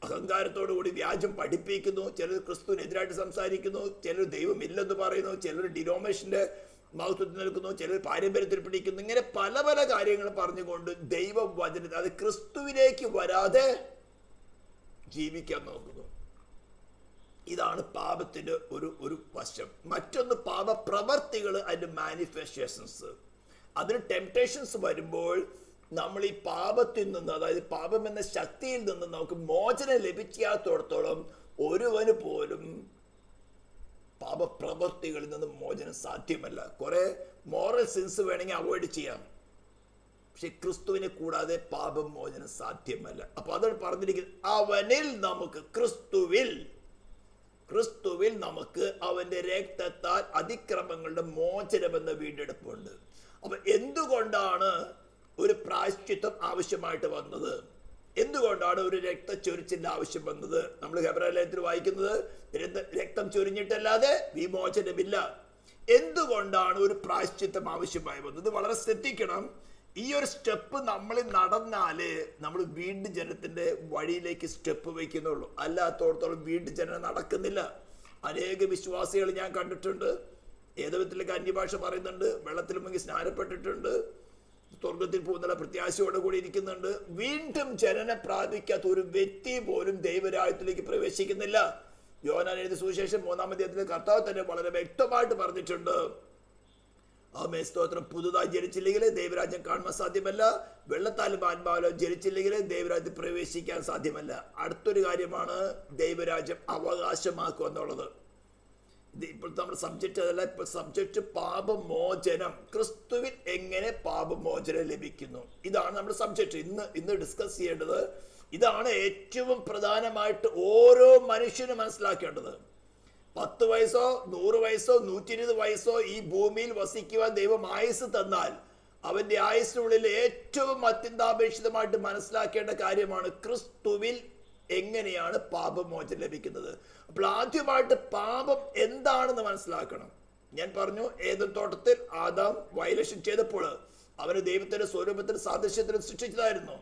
അഹങ്കാരത്തോടു കൂടി വ്യാജം പഠിപ്പിക്കുന്നു, ചിലർ ക്രിസ്തുവിനെതിരായിട്ട് സംസാരിക്കുന്നു, ചിലർ ദൈവമില്ലെന്ന് പറയുന്നു, ചിലർ ഡിനോമിനേഷന്റെ മഹത്വത്തിൽ നിൽക്കുന്നു, ചിലർ പാരമ്പര്യത്തിൽ പിടിക്കുന്നു. ഇങ്ങനെ പല പല കാര്യങ്ങൾ പറഞ്ഞുകൊണ്ട് ദൈവവചനത്തിൽ അത് ക്രിസ്തുവിലേക്ക് വരാതെ ജീവിക്കാൻ നോക്കുന്നു. ഇതാണ് പാപത്തിന്റെ ഒരു വശം. മറ്റൊന്ന് പാപപ്രവർത്തികൾ, അതിന്റെ മാനിഫെസ്റ്റേഷൻസ്. അതിന് ടെംപ്ടേഷൻസ് വരുമ്പോൾ നമ്മൾ ഈ പാപത്തിൽ നിന്ന്, അതായത് പാപം എന്ന ശക്തിയിൽ നിന്ന് നമുക്ക് മോചനം ലഭിക്കാത്തോടത്തോളം ഒരുവന് പോലും പാപപ്രവർത്തികളിൽ നിന്ന് മോചനം സാധ്യമല്ല. കുറെ മോറൽ സിൻസ് വേണമെങ്കിൽ അവോയ്ഡ് ചെയ്യാം, പക്ഷെ ക്രിസ്തുവിനെ കൂടാതെ പാപം മോചനം സാധ്യമല്ല. അപ്പൊ അതാണ് പറഞ്ഞിരിക്കുന്നത്, അവനിൽ നമുക്ക് ക്രിസ്തുവിൽ നമുക്ക് അവന്റെ രക്തത്താൽ അതിക്രമങ്ങളുടെ മോചനമെന്ന വീണ്ടെടുപ്പുണ്ട്. അപ്പൊ എന്തുകൊണ്ടാണ് ഒരു പ്രായശ്ചിത്തം ആവശ്യമായിട്ട് വന്നത്? എന്തുകൊണ്ടാണ് ഒരു രക്തച്ചൊരിച്ചിന്റെ ആവശ്യം വന്നത്? നമ്മൾ ഹെബ്രായലേഖനത്തിൽ വായിക്കുന്നത് രക്തം ചൊരിഞ്ഞിട്ടല്ലാതെ വിമോചനമില്ല. എന്തുകൊണ്ടാണ് ഒരു പ്രായശ്ചിത്തം ആവശ്യമായി വന്നത്? വളരെ ശ്രദ്ധിക്കണം. ഈ ഒരു സ്റ്റെപ്പ് നമ്മൾ നടന്നാല് നമ്മൾ വീണ്ടും ജനത്തിന്റെ വഴിയിലേക്ക് സ്റ്റെപ്പ് വയ്ക്കുന്നുള്ളൂ. അല്ലാത്തോടത്തോളം വീണ്ടും ജനം നടക്കുന്നില്ല. അനേക വിശ്വാസികൾ ഞാൻ കണ്ടിട്ടുണ്ട്, ഏത് വിധത്തിലൊക്കെ അന്യഭാഷ പറയുന്നുണ്ട്, വെള്ളത്തിൽ മുങ്ങി സ്നാനപ്പെട്ടിട്ടുണ്ട്, സ്വർഗത്തിൽ പോകുന്നുള്ള പ്രത്യാശയോടെ കൂടി ഇരിക്കുന്നുണ്ട്. വീണ്ടും ജനനം പ്രാപിക്കാത്ത ഒരു വ്യക്തി പോലും ദൈവരാജ്യത്തിലേക്ക് പ്രവേശിക്കുന്നില്ല. യോഹന്നാൻ എഴുതിയ സുവിശേഷം 3-ാം അധ്യായത്തിൽ കർത്താവ് തന്നെ വളരെ വ്യക്തമായിട്ട് പറഞ്ഞിട്ടുണ്ട്, ആമേൻ സ്തോത്രം, പുതുതായി ജനിച്ചില്ലെങ്കിൽ ദൈവരാജ്യം കാണുവാൻ സാധ്യമല്ല, വെള്ളത്താലും ആത്മാവിലും ജനിച്ചില്ലെങ്കിൽ ദൈവരാജ്യത്തിൽ പ്രവേശിക്കാൻ സാധ്യമല്ല. അടുത്തൊരു കാര്യമാണ് ദൈവരാജ്യം അവകാശമാക്കുക എന്നുള്ളത്. ഇപ്പോഴത്തെ നമ്മുടെ സബ്ജക്റ്റ് അതല്ല. ഇപ്പോൾ സബ്ജക്റ്റ് പാപമോചനം. ക്രിസ്തുവിൽ എങ്ങനെ പാപമോചനം ലഭിക്കുന്നു, ഇതാണ് നമ്മുടെ സബ്ജക്റ്റ്. ഇന്ന് ഡിസ്കസ് ചെയ്യേണ്ടത് ഇതാണ് ഏറ്റവും പ്രധാനമായിട്ട് ഓരോ മനുഷ്യനും മനസ്സിലാക്കേണ്ടത്. 10 വയസ്സോ 100 വയസ്സോ 120 വയസ്സോ ഈ ഭൂമിയിൽ വസിക്കുവാൻ ദൈവം ആയുസ് തന്നാൽ അവന്റെ ആയുസിനുള്ളിൽ ഏറ്റവും അത്യന്താപേക്ഷിതമായിട്ട് മനസ്സിലാക്കേണ്ട കാര്യമാണ് ക്രിസ്തുവിൽ എങ്ങനെയാണ് പാപമോചനം ലഭിക്കുന്നത്. അപ്പോൾ ആദ്യമായിട്ട് പാപം എന്താണെന്ന് മനസ്സിലാക്കണം. ഞാൻ പറഞ്ഞു, ഏദൻ തോട്ടത്തിൽ ആദാം വയലേഷൻ ചെയ്തപ്പോൾ അവന് ദൈവത്തിന്റെ സ്വരൂപത്തിന് സാദൃശ്യത്തിന് സൃഷ്ടിച്ചതായിരുന്നു.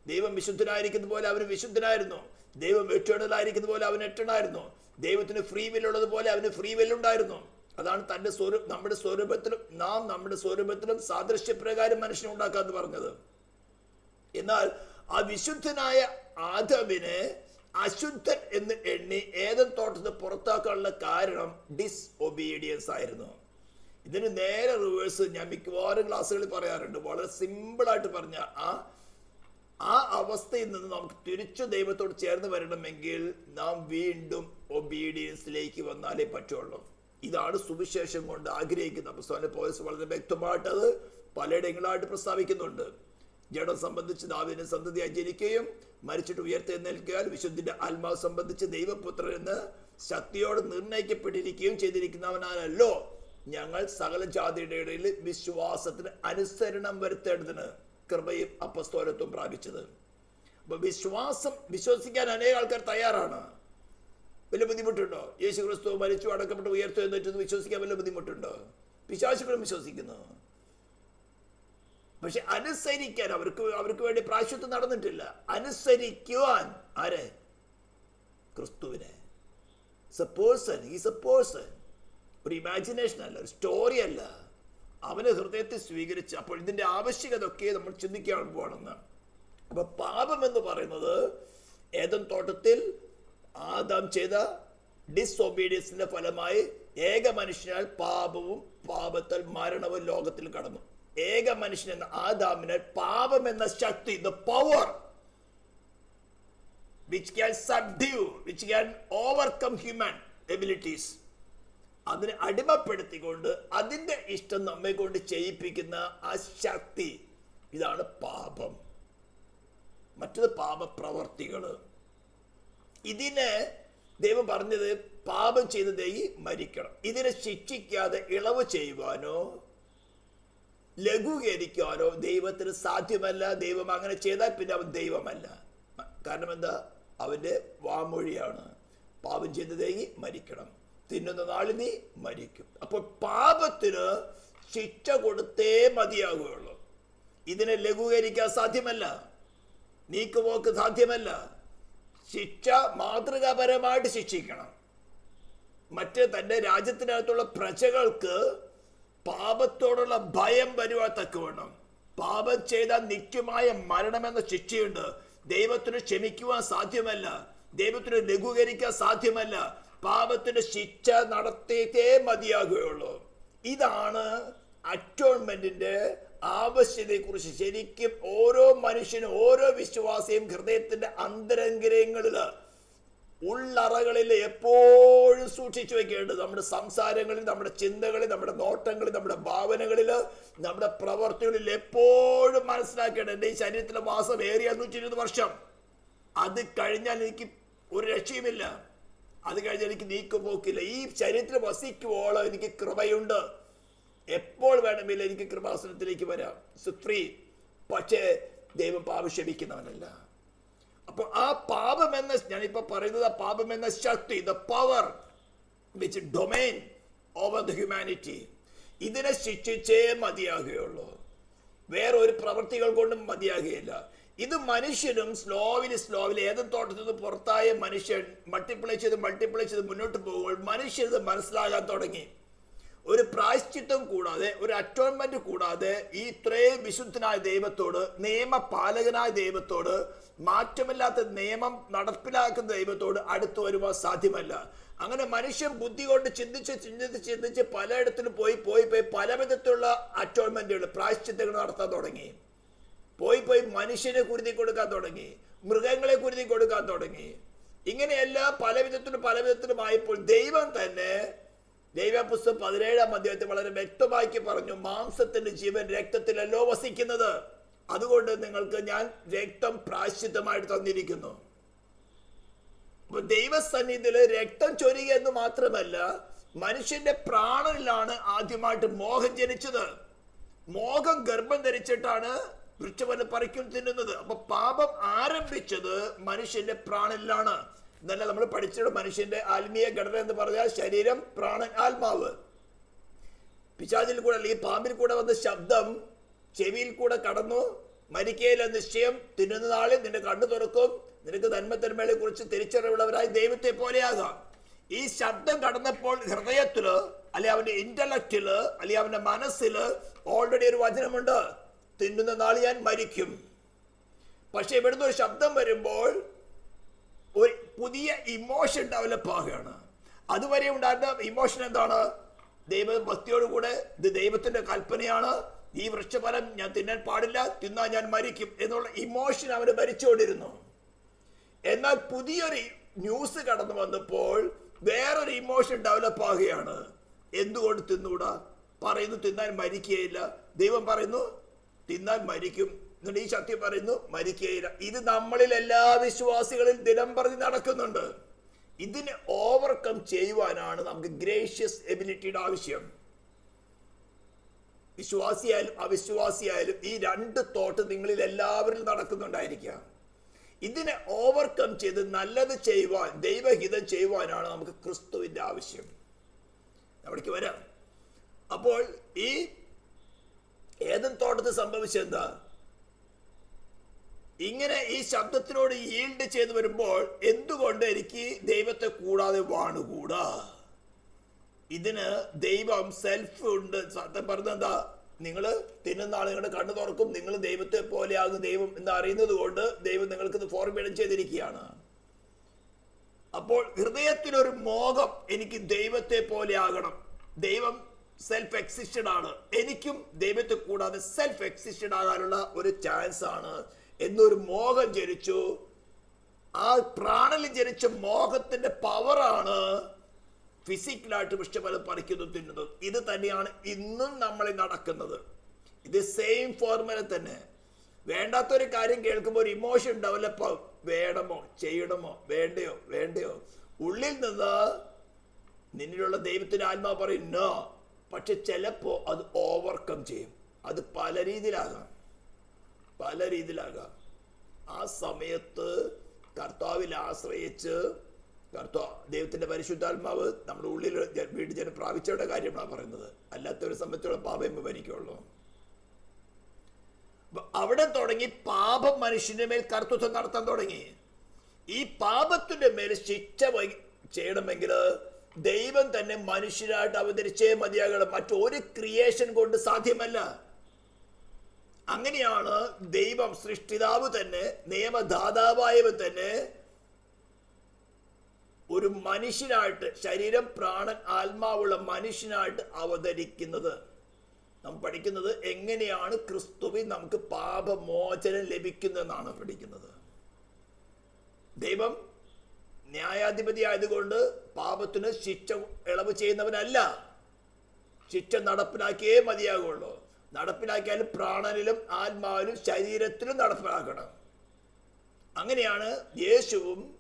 ദൈവം വിശുദ്ധനായിരിക്കുന്ന പോലെ അവന് വിശുദ്ധനായിരുന്നു. ദൈവം എറ്റേണലായിരിക്കുന്ന പോലെ അവൻ എറ്റേണായിരുന്നു. ദൈവത്തിന് ഫ്രീ വിൽ ഉള്ളതുപോലെ അവന് ഫ്രീ വിൽ ഉണ്ടായിരുന്നു. അതാണ് തന്റെ നമ്മുടെ സ്വരൂപത്തിലും നാം നമ്മുടെ സ്വരൂപത്തിലും സാദൃശ്യപ്രകാരം മനുഷ്യനെ ഉണ്ടാക്കാന്ന് പറഞ്ഞത്. എന്നാൽ ആ വിശുദ്ധനായ ആദാമിനെ അശുദ്ധൻ എന്ന് എണ്ണി ഏദൻ തോട്ടത്തിൽ പുറത്താക്കാനുള്ള കാരണം ഡിസ്ഒബീഡിയൻസ് ആയിരുന്നു. ഇതിന് നേരെ റിവേഴ്സ് ഞാൻ മിക്കവാറും ക്ലാസ്സുകളിൽ പറയാറുണ്ട്. വളരെ സിമ്പിളായിട്ട് പറഞ്ഞ ആ അവസ്ഥയിൽ നിന്ന് നമുക്ക് തിരിച്ചു ദൈവത്തോട് ചേർന്ന് വരണമെങ്കിൽ നാം വീണ്ടും ഒബീഡിയൻസിലേക്ക് വന്നാലേ പറ്റുള്ളൂ. ഇതാണ് സുവിശേഷം കൊണ്ട് ആഗ്രഹിക്കുന്നത്. അപ്പോസ്തലൻ പൗലോസ് വളരെ വ്യക്തമായിട്ട് അത് പലയിടങ്ങളായിട്ട് പ്രസ്താവിക്കുന്നുണ്ട്. ജഡം സംബന്ധിച്ച് ദാവീദിന്റെ സന്തതിയായി ജനിക്കുകയും മരിച്ചിട്ട് ഉയർത്തെഴുന്നേൽക്കാൻ വിശുദ്ധിന്റെ ആത്മാവ് സംബന്ധിച്ച് ദൈവപുത്രൻ എന്ന് ശക്തിയോട് നിർണയിക്കപ്പെട്ടിരിക്കുകയും ചെയ്തിരിക്കുന്നവനാണല്ലോ ഞങ്ങൾ സകല ജാതിയുടെ ഇടയിൽ വിശ്വാസത്തിന് അനുസരണം വരുത്തേണ്ടതിന് കൃപയും അപ്പസ്തോലത്വം പ്രാപിച്ചത്. അപ്പൊ വിശ്വസിക്കാൻ അനേക ആൾക്കാർ തയ്യാറാണ്. വല്ല ബുദ്ധിമുട്ടുണ്ടോ? യേശു ക്രിസ്തു മരിച്ചു അടക്കപ്പെട്ട് ഉയർത്തെഴുന്നേറ്റെന്ന് വിശ്വസിക്കാൻ വല്ല ബുദ്ധിമുട്ടുണ്ടോ? പിശാചുക്കളും വിശ്വസിക്കുന്നു. പക്ഷെ അനുസരിക്കാൻ അവർക്ക് വേണ്ടി പ്രായശ്ചിത്തം നടന്നിട്ടില്ല. അനുസരിക്കുവാൻ ആരെ? ക്രിസ്തുവിനെ. ഒരു ഇമാജിനേഷൻ അല്ല, ഒരു സ്റ്റോറി അല്ല. അവനെ ഹൃദയത്തിൽ സ്വീകരിച്ച് അപ്പോൾ ഇതിന്റെ ആവശ്യകത ഒക്കെ നമ്മൾ ചിന്തിക്കാൻ പോകണമെന്ന്. അപ്പൊ പാപം എന്ന് പറയുന്നത് ഏദൻ തോട്ടത്തിൽ ആദാം ചെയ്ത ഡിസൊബീഡിയൻസിന്റെ ഫലമായി ഏക മനുഷ്യനാൽ പാപവും പാപത്താൽ മരണവും ലോകത്തിൽ കടന്നു. ഏക മനുഷ്യൻ എന്ന ആദാമിനാൽ പാപം എന്ന ശക്തി, the power which can subdue, which can overcome human abilities, അതിനെ അടിമപ്പെടുത്തിക്കൊണ്ട് അതിന്റെ ഇഷ്ടം നമ്മെ കൊണ്ട് ചെയ്യിപ്പിക്കുന്ന ആ ശക്തി, ഇതാണ് പാപം. മറ്റത് പാപപ്രവർത്തികള്. ഇതിനെ ദൈവം പറഞ്ഞത് പാപം ചെയ്തതേ മരിക്കണം. ഇതിനെ ശിക്ഷിക്കാതെ ഇളവ് ചെയ്യുവാനോ ലഘൂകരിക്കാനോ ദൈവത്തിന് സാധ്യമല്ല. ദൈവം അങ്ങനെ ചെയ്താൽ പിന്നെ അവൻ ദൈവമല്ല. കാരണം എന്താ? അവന്റെ വാമൊഴിയാണ്, പാപം ചെയ്തതേ മരിക്കണം, തിന്നുന്ന നാളിൽ നീ മരിക്കും. അപ്പോൾ പാപത്തിന് ശിക്ഷ കൊടുത്തേ മതിയാകുകയുള്ളൂ. ഇതിനെ ലഘൂകരിക്കാൻ സാധ്യമല്ല, നീക്കുപോക്ക് സാധ്യമല്ല. ശിക്ഷ മാതൃകാപരമായിട്ട് ശിക്ഷിക്കണം. മറ്റ് തന്റെ രാജ്യത്തിനകത്തുള്ള പ്രജകൾക്ക് പാപത്തോടുള്ള ഭയം വരുവാൻ തക്കവണ്ണം, പാപം ചെയ്താൽ നിത്യമായ മരണമെന്ന ശിക്ഷയുണ്ട്. ദൈവത്തിന് ക്ഷമിക്കുവാൻ സാധ്യമല്ല, ദൈവത്തിന് ലഘൂകരിക്കാൻ സാധ്യമല്ല. പാപത്തിന് ശിക്ഷ നടത്തിയിട്ടേ മതിയാകുകയുള്ളൂ. ഇതാണ് അറ്റോൺമെന്റിന്റെ ആവശ്യതയെ കുറിച്ച് ശരിക്കും ഓരോ മനുഷ്യനും ഓരോ വിശ്വാസിയും ഹൃദയത്തിന്റെ അന്തരംഗങ്ങളില് ഉള്ളറകളിൽ എപ്പോഴും സൂക്ഷിച്ചു വെക്കേണ്ടത്. നമ്മുടെ സംസാരങ്ങളിൽ, നമ്മുടെ ചിന്തകളിൽ, നമ്മുടെ നോട്ടങ്ങളിൽ, നമ്മുടെ ഭാവനകളിൽ, നമ്മുടെ പ്രവർത്തികളിൽ എപ്പോഴും മനസ്സിലാക്കേണ്ടത് എൻ്റെ ഈ ശരീരത്തിലെ മാസം ഏറിയ 120 വർഷം. അത് കഴിഞ്ഞാൽ എനിക്ക് ഒരു രക്ഷയുമില്ല, അത് കഴിഞ്ഞാൽ എനിക്ക് നീക്കുപോക്കില്ല. ഈ ശരീരത്തിൽ വസിക്കുവോളം എനിക്ക് കൃപയുണ്ട്. എപ്പോൾ വേണമെങ്കിൽ എനിക്ക് കൃപാസനത്തിലേക്ക് വരാം, ഫ്രീ. പക്ഷേ ദൈവം പാപം ക്ഷമിക്കുന്നവനല്ല. അപ്പൊ ആ പാപം എന്ന, ഞാനിപ്പോ പറയുന്നത് പാപം എന്ന ശക്തി, the power which domain over the humanity, ഇതിനെ ശിക്ഷിച്ചേ മതിയാകുകയുള്ളൂ. വേറെ ഒരു പ്രവൃത്തികൾ കൊണ്ടും മതിയാകുകയില്ല. ഇത് മനുഷ്യനും സ്ലോവില് ഏതൻ തോട്ടത്തിൽ നിന്ന് പുറത്തായ മനുഷ്യൻ മൾട്ടിപ്ലൈ ചെയ്ത് മുന്നോട്ട് പോകുമ്പോൾ മനുഷ്യൻ ഇത് മനസ്സിലാകാൻ തുടങ്ങി. ഒരു പ്രായശ്ചിത്തം കൂടാതെ, ഒരു അറ്റോൺമെന്റ് കൂടാതെ ഈ ഇത്രയും വിശുദ്ധനായ ദൈവത്തോട്, നിയമപാലകനായ ദൈവത്തോട്, മാറ്റമില്ലാത്ത നിയമം നടപ്പിലാക്കുന്ന ദൈവത്തോട് അടുത്തു വരുവാൻ സാധ്യമല്ല. അങ്ങനെ മനുഷ്യൻ ബുദ്ധി കൊണ്ട് ചിന്തിച്ച് പലയിടത്തിലും പോയി പല വിധത്തിലുള്ള അറ്റോൺമെന്റുകൾ, പ്രായശ്ചിത്തങ്ങൾ നടത്താൻ തുടങ്ങി. പോയി മനുഷ്യനെ കുരുതി കൊടുക്കാൻ തുടങ്ങി, മൃഗങ്ങളെ കുരുതി കൊടുക്കാൻ തുടങ്ങി. ഇങ്ങനെയെല്ലാം പല വിധത്തിലുമായപ്പോൾ ദൈവം തന്നെ ദൈവപുസ്തകം 17-ാം അധ്യായത്തിൽ വളരെ വ്യക്തമാക്കി പറഞ്ഞു, മാംസത്തിന്റെ ജീവൻ രക്തത്തിലല്ലോ വസിക്കുന്നത്. അതുകൊണ്ട് നിങ്ങൾക്ക് ഞാൻ രക്തം പ്രായശ്ചിത്തമായിട്ട് തന്നിരിക്കുന്നു. അപ്പൊ ദൈവസന്നിധിയിൽ രക്തം ചൊരിക എന്ന് മാത്രമല്ല, മനുഷ്യന്റെ പ്രാണനിലാണ് ആദ്യമായിട്ട് മോഹം ജനിച്ചത്. മോഹം ഗർഭം ധരിച്ചിട്ടാണ് വൃക്ഷഫലം പറിക്കും തിന്നുന്നത്. അപ്പൊ പാപം ആരംഭിച്ചത് മനുഷ്യന്റെ പ്രാണനിലാണ്. എന്നല്ല നമ്മൾ പഠിച്ചിട്ട് മനുഷ്യന്റെ ആത്മീയ ഘടന എന്ന് പറഞ്ഞാൽ ശരീരം, പ്രാണൻ, ആത്മാവ്. പിശാചിൽ കൂടെ അല്ലെങ്കിൽ പാമ്പിൽ കൂടെ വന്ന ശബ്ദം ചെവിയിൽ കൂടെ കടന്നു, മരിക്കയിലെ നിശ്ചയം, തിന്നുന്ന നാളിൽ നിന്റെ കണ്ണു തുറക്കും, നിനക്ക് നന്മത്തിന്മേളെ കുറിച്ച് തിരിച്ചറിവുള്ളവരായി ദൈവത്തെ പോലെയാകാം. ഈ ശബ്ദം കടന്നപ്പോൾ ഹൃദയത്തില് അല്ലെ അവന്റെ ഇന്റലക്റ്റില് അല്ലെ അവന്റെ മനസ്സില് ഓൾറെഡി ഒരു വചനമുണ്ട്, തിന്നുന്ന നാൾ ഞാൻ മരിക്കും. പക്ഷെ ഇവിടുന്ന് ഒരു ശബ്ദം വരുമ്പോൾ ഒരു പുതിയ ഇമോഷൻ ഡെവലപ്പ് ആകുകയാണ്. അതുവരെ ഉണ്ടായിരുന്ന ഇമോഷൻ എന്താണ്? ദൈവഭക്തിയോടുകൂടെ ഇത് ദൈവത്തിന്റെ കൽപ്പനയാണ്, ഈ വൃക്ഷഫലം ഞാൻ തിന്നാൻ പാടില്ല, തിന്നാൽ ഞാൻ മരിക്കും എന്നുള്ള ഇമോഷൻ അവന് ഭരിച്ചുകൊണ്ടിരുന്നു. എന്നാൽ പുതിയൊരു ന്യൂസ് കടന്നു വന്നപ്പോൾ വേറൊരു ഇമോഷൻ ഡെവലപ്പ് ആകുകയാണ്. എന്തുകൊണ്ട് തിന്നൂടാ? പറയുന്നു തിന്നാൻ മരിക്കുകയില്ല. ദൈവം പറയുന്നു തിന്നാൻ മരിക്കും. എന്നിട്ട് ഈ ശക്തി പറയുന്നു മരിക്കുകയില്ല. ഇത് നമ്മളിൽ എല്ലാ വിശ്വാസികളിൽ ദിനം പ്രതി നടക്കുന്നുണ്ട്. ഇതിനെ ഓവർകം ചെയ്യുവാനാണ് നമുക്ക് ഗ്രേഷ്യസ് എബിലിറ്റിയുടെ ആവശ്യം. വിശ്വാസിയായാലും അവിശ്വാസിയായാലും ഈ രണ്ട് തോട്ട് നിങ്ങളിൽ എല്ലാവരിലും നടക്കുന്നുണ്ടായിരിക്കാം. ഇതിനെ ഓവർകം ചെയ്ത് നല്ലത് ചെയ്യുവാൻ, ദൈവഹിതം ചെയ്യുവാനാണ് നമുക്ക് ക്രിസ്തുവിന്റെ ആവശ്യം. അവിടേക്ക് വരാം. അപ്പോൾ ഈ ഏദൻ തോട്ടത്തിൽ സംഭവിച്ചെന്താ? ഇങ്ങനെ ഈ ശബ്ദത്തിനോട് ഈൽഡ് ചെയ്ത് വരുമ്പോൾ എന്തുകൊണ്ട് എനിക്ക് ദൈവത്തെ കൂടാതെ വാണുകൂടാ? ഇതിന് ദൈവം സെൽഫ് ഉണ്ട്. സത്യം പറഞ്ഞെന്താ? നിങ്ങൾ തിന്നുന്ന ആൾ നിങ്ങളുടെ കണ്ണു തുറക്കും, നിങ്ങൾ ദൈവത്തെ പോലെയാകും ദൈവം എന്ന് അറിയുന്നത് കൊണ്ട് ദൈവം നിങ്ങൾക്ക് ഇത് ഫോർമേഡ് ചെയ്തിരിക്കുകയാണ്. അപ്പോൾ ഹൃദയത്തിലൊരു മോഹം, എനിക്ക് ദൈവത്തെ പോലെ ആകണം. ദൈവം സെൽഫ് എക്സിസ്റ്റഡ് ആണ്, എനിക്കും ദൈവത്തെ കൂടാതെ സെൽഫ് എക്സിസ്റ്റഡ് ആകാനുള്ള ഒരു ചാൻസ് ആണ് എന്നൊരു മോഹം ജനിച്ചു. ആ പ്രാണനിൽ ജനിച്ച മോഹത്തിന്റെ പവറാണ് ഫിസിക്കലായിട്ട് വൃക്ഷഫലം പറിക്കുന്നു, തിന്നുന്നത്. ഇത് തന്നെയാണ് ഇന്നും നമ്മളിൽ നടക്കുന്നത്. ഇത് സെയിം ഫോർമുല തന്നെ. വേണ്ടാത്തൊരു കാര്യം കേൾക്കുമ്പോൾ ഒരു ഇമോഷൻ ഡെവലപ്പ് ആവും. വേണമോ, ചെയ്യണമോ, വേണ്ടയോ. ഉള്ളിൽ നിന്ന് നിന്നിലുള്ള ദൈവത്തിന്റെ ആത്മാവ് പറയും നോ. പക്ഷെ ചിലപ്പോ അത് ഓവർകം ചെയ്യും. അത് പല രീതിയിലാകാം. ആ സമയത്ത് കർത്താവിൽ ആശ്രയിച്ച് ദൈവത്തിന്റെ പരിശുദ്ധാത്മാവ് നമ്മുടെ ഉള്ളിൽ വീണ്ടും ജനം പ്രാപിച്ചവരുടെ കാര്യമാണ് പറയുന്നത്. അല്ലാത്തൊരു സംബന്ധിച്ചോളം പാപം ഭരിക്കുള്ളൂ. അവിടെ തുടങ്ങി പാപം മനുഷ്യന്റെ മേൽ കർത്തൃത്വം നടത്താൻ തുടങ്ങി. ഈ പാപത്തിന്റെ മേൽ ശിക്ഷ ചെയ്യണമെങ്കിൽ ദൈവം തന്നെ മനുഷ്യരായിട്ട് അവതരിച്ചേ മതിയാകണം. മറ്റൊരു ക്രിയേഷൻ കൊണ്ട് സാധ്യമല്ല. അങ്ങനെയാണ് ദൈവം സൃഷ്ടിതാവ് തന്നെ, നിയമദാതാവായവൻ തന്നെ ഒരു മനുഷ്യനായിട്ട്, ശരീരം, പ്രാണൻ, ആത്മാവുള്ള മനുഷ്യനായിട്ട് അവതരിക്കുന്നത്. നാം പഠിക്കുന്നത് എങ്ങനെയാണ് ക്രിസ്തുവിൽ നമുക്ക് പാപമോചനം ലഭിക്കുന്നതെന്നാണ് പഠിക്കുന്നത്. ദൈവം ന്യായാധിപതി ആയതുകൊണ്ട് പാപത്തിന് ശിക്ഷ ഇളവ് ചെയ്യുന്നവനല്ല. ശിക്ഷ നടപ്പിലാക്കിയേ മതിയാകുള്ളൂ. നടപ്പിലാക്കിയാലും പ്രാണനിലും ആത്മാവിലും ശരീരത്തിലും നടപ്പിലാക്കണം. അങ്ങനെയാണ് യേശുവും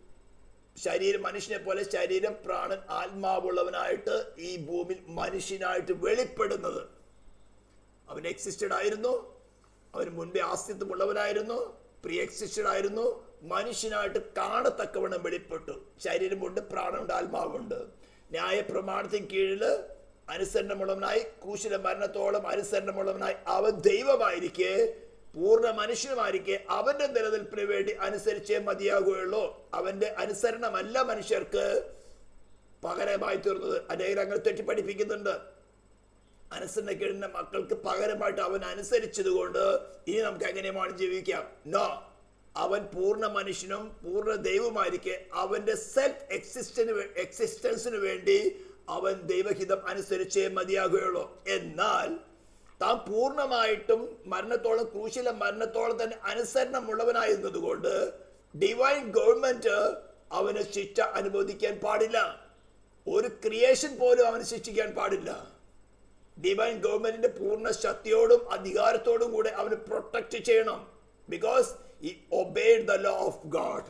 മനുഷ്യനെ പോലെ ശരീരം, പ്രാണൻ, ആത്മാവുള്ളവനായിട്ട് ഈ ഭൂമിയിൽ മനുഷ്യനായിട്ട് വെളിപ്പെടുന്നത്. അവൻ എക്സിസ്റ്റഡ് ആയിരുന്നു, അവന് മുൻപേ അസ്തിത്വമുള്ളവനായിരുന്നു, പ്രീ എക്സിസ്റ്റഡ് ആയിരുന്നു, മനുഷ്യനായിട്ട് കാണത്തക്കവണ്ണം വെളിപ്പെട്ടു. ശരീരമുണ്ട്, പ്രാണമുണ്ട്, ആത്മാവുണ്ട്. ന്യായപ്രമാണത്തിന് കീഴിൽ അനുസരണമുള്ളവനായി, ക്രൂശിലെ മരണത്തോളം അനുസരണമുള്ളവനായി അവൻ ദൈവമായിരിക്കെ, പൂർണ്ണ മനുഷ്യനുമായിരിക്കെ അവന്റെ നിലനിൽപ്പിന് വേണ്ടി അനുസരിച്ചേ മതിയാകുകയുള്ളൂ. അവന്റെ അനുസരണമല്ല മനുഷ്യർക്ക് പകരമായി തീർന്നത്. അനേകം അങ്ങനെ തെറ്റിപ്പഠിപ്പിക്കുന്നുണ്ട്. അനുസരണക്കേടിന്റെ മക്കൾക്ക് പകരമായിട്ട് അവൻ അനുസരിച്ചത് കൊണ്ട് ഇനി നമുക്ക് എങ്ങനെയാണ് ജീവിക്കാം? നോ. അവൻ പൂർണ്ണ മനുഷ്യനും പൂർണ്ണ ദൈവമായിരിക്കെ അവന്റെ സെൽഫ് എക്സിസ്റ്റൻസിന് വേണ്ടി അവൻ ദൈവഹിതം അനുസരിച്ചേ മതിയാകുകയുള്ളൂ. എന്നാൽ താൻ പൂർണ്ണമായിട്ടും മരണത്തോളം, ക്രൂശിലെ മരണത്തോളം തന്നെ അനുസരണമുള്ളവനായിരുന്നത് കൊണ്ട് ഡിവൈൻ ഗവൺമെന്റ് അവന് ശിക്ഷ അനുവദിക്കാൻ പാടില്ല. ഒരു ക്രിയേഷൻ പോലും അവന് ശിക്ഷിക്കാൻ പാടില്ല. ഡിവൈൻ ഗവൺമെന്റിന്റെ പൂർണ്ണ ശക്തിയോടും അധികാരത്തോടും കൂടെ അവന് പ്രൊട്ടക്ട് ചെയ്യണം. Because he obeyed the law of God.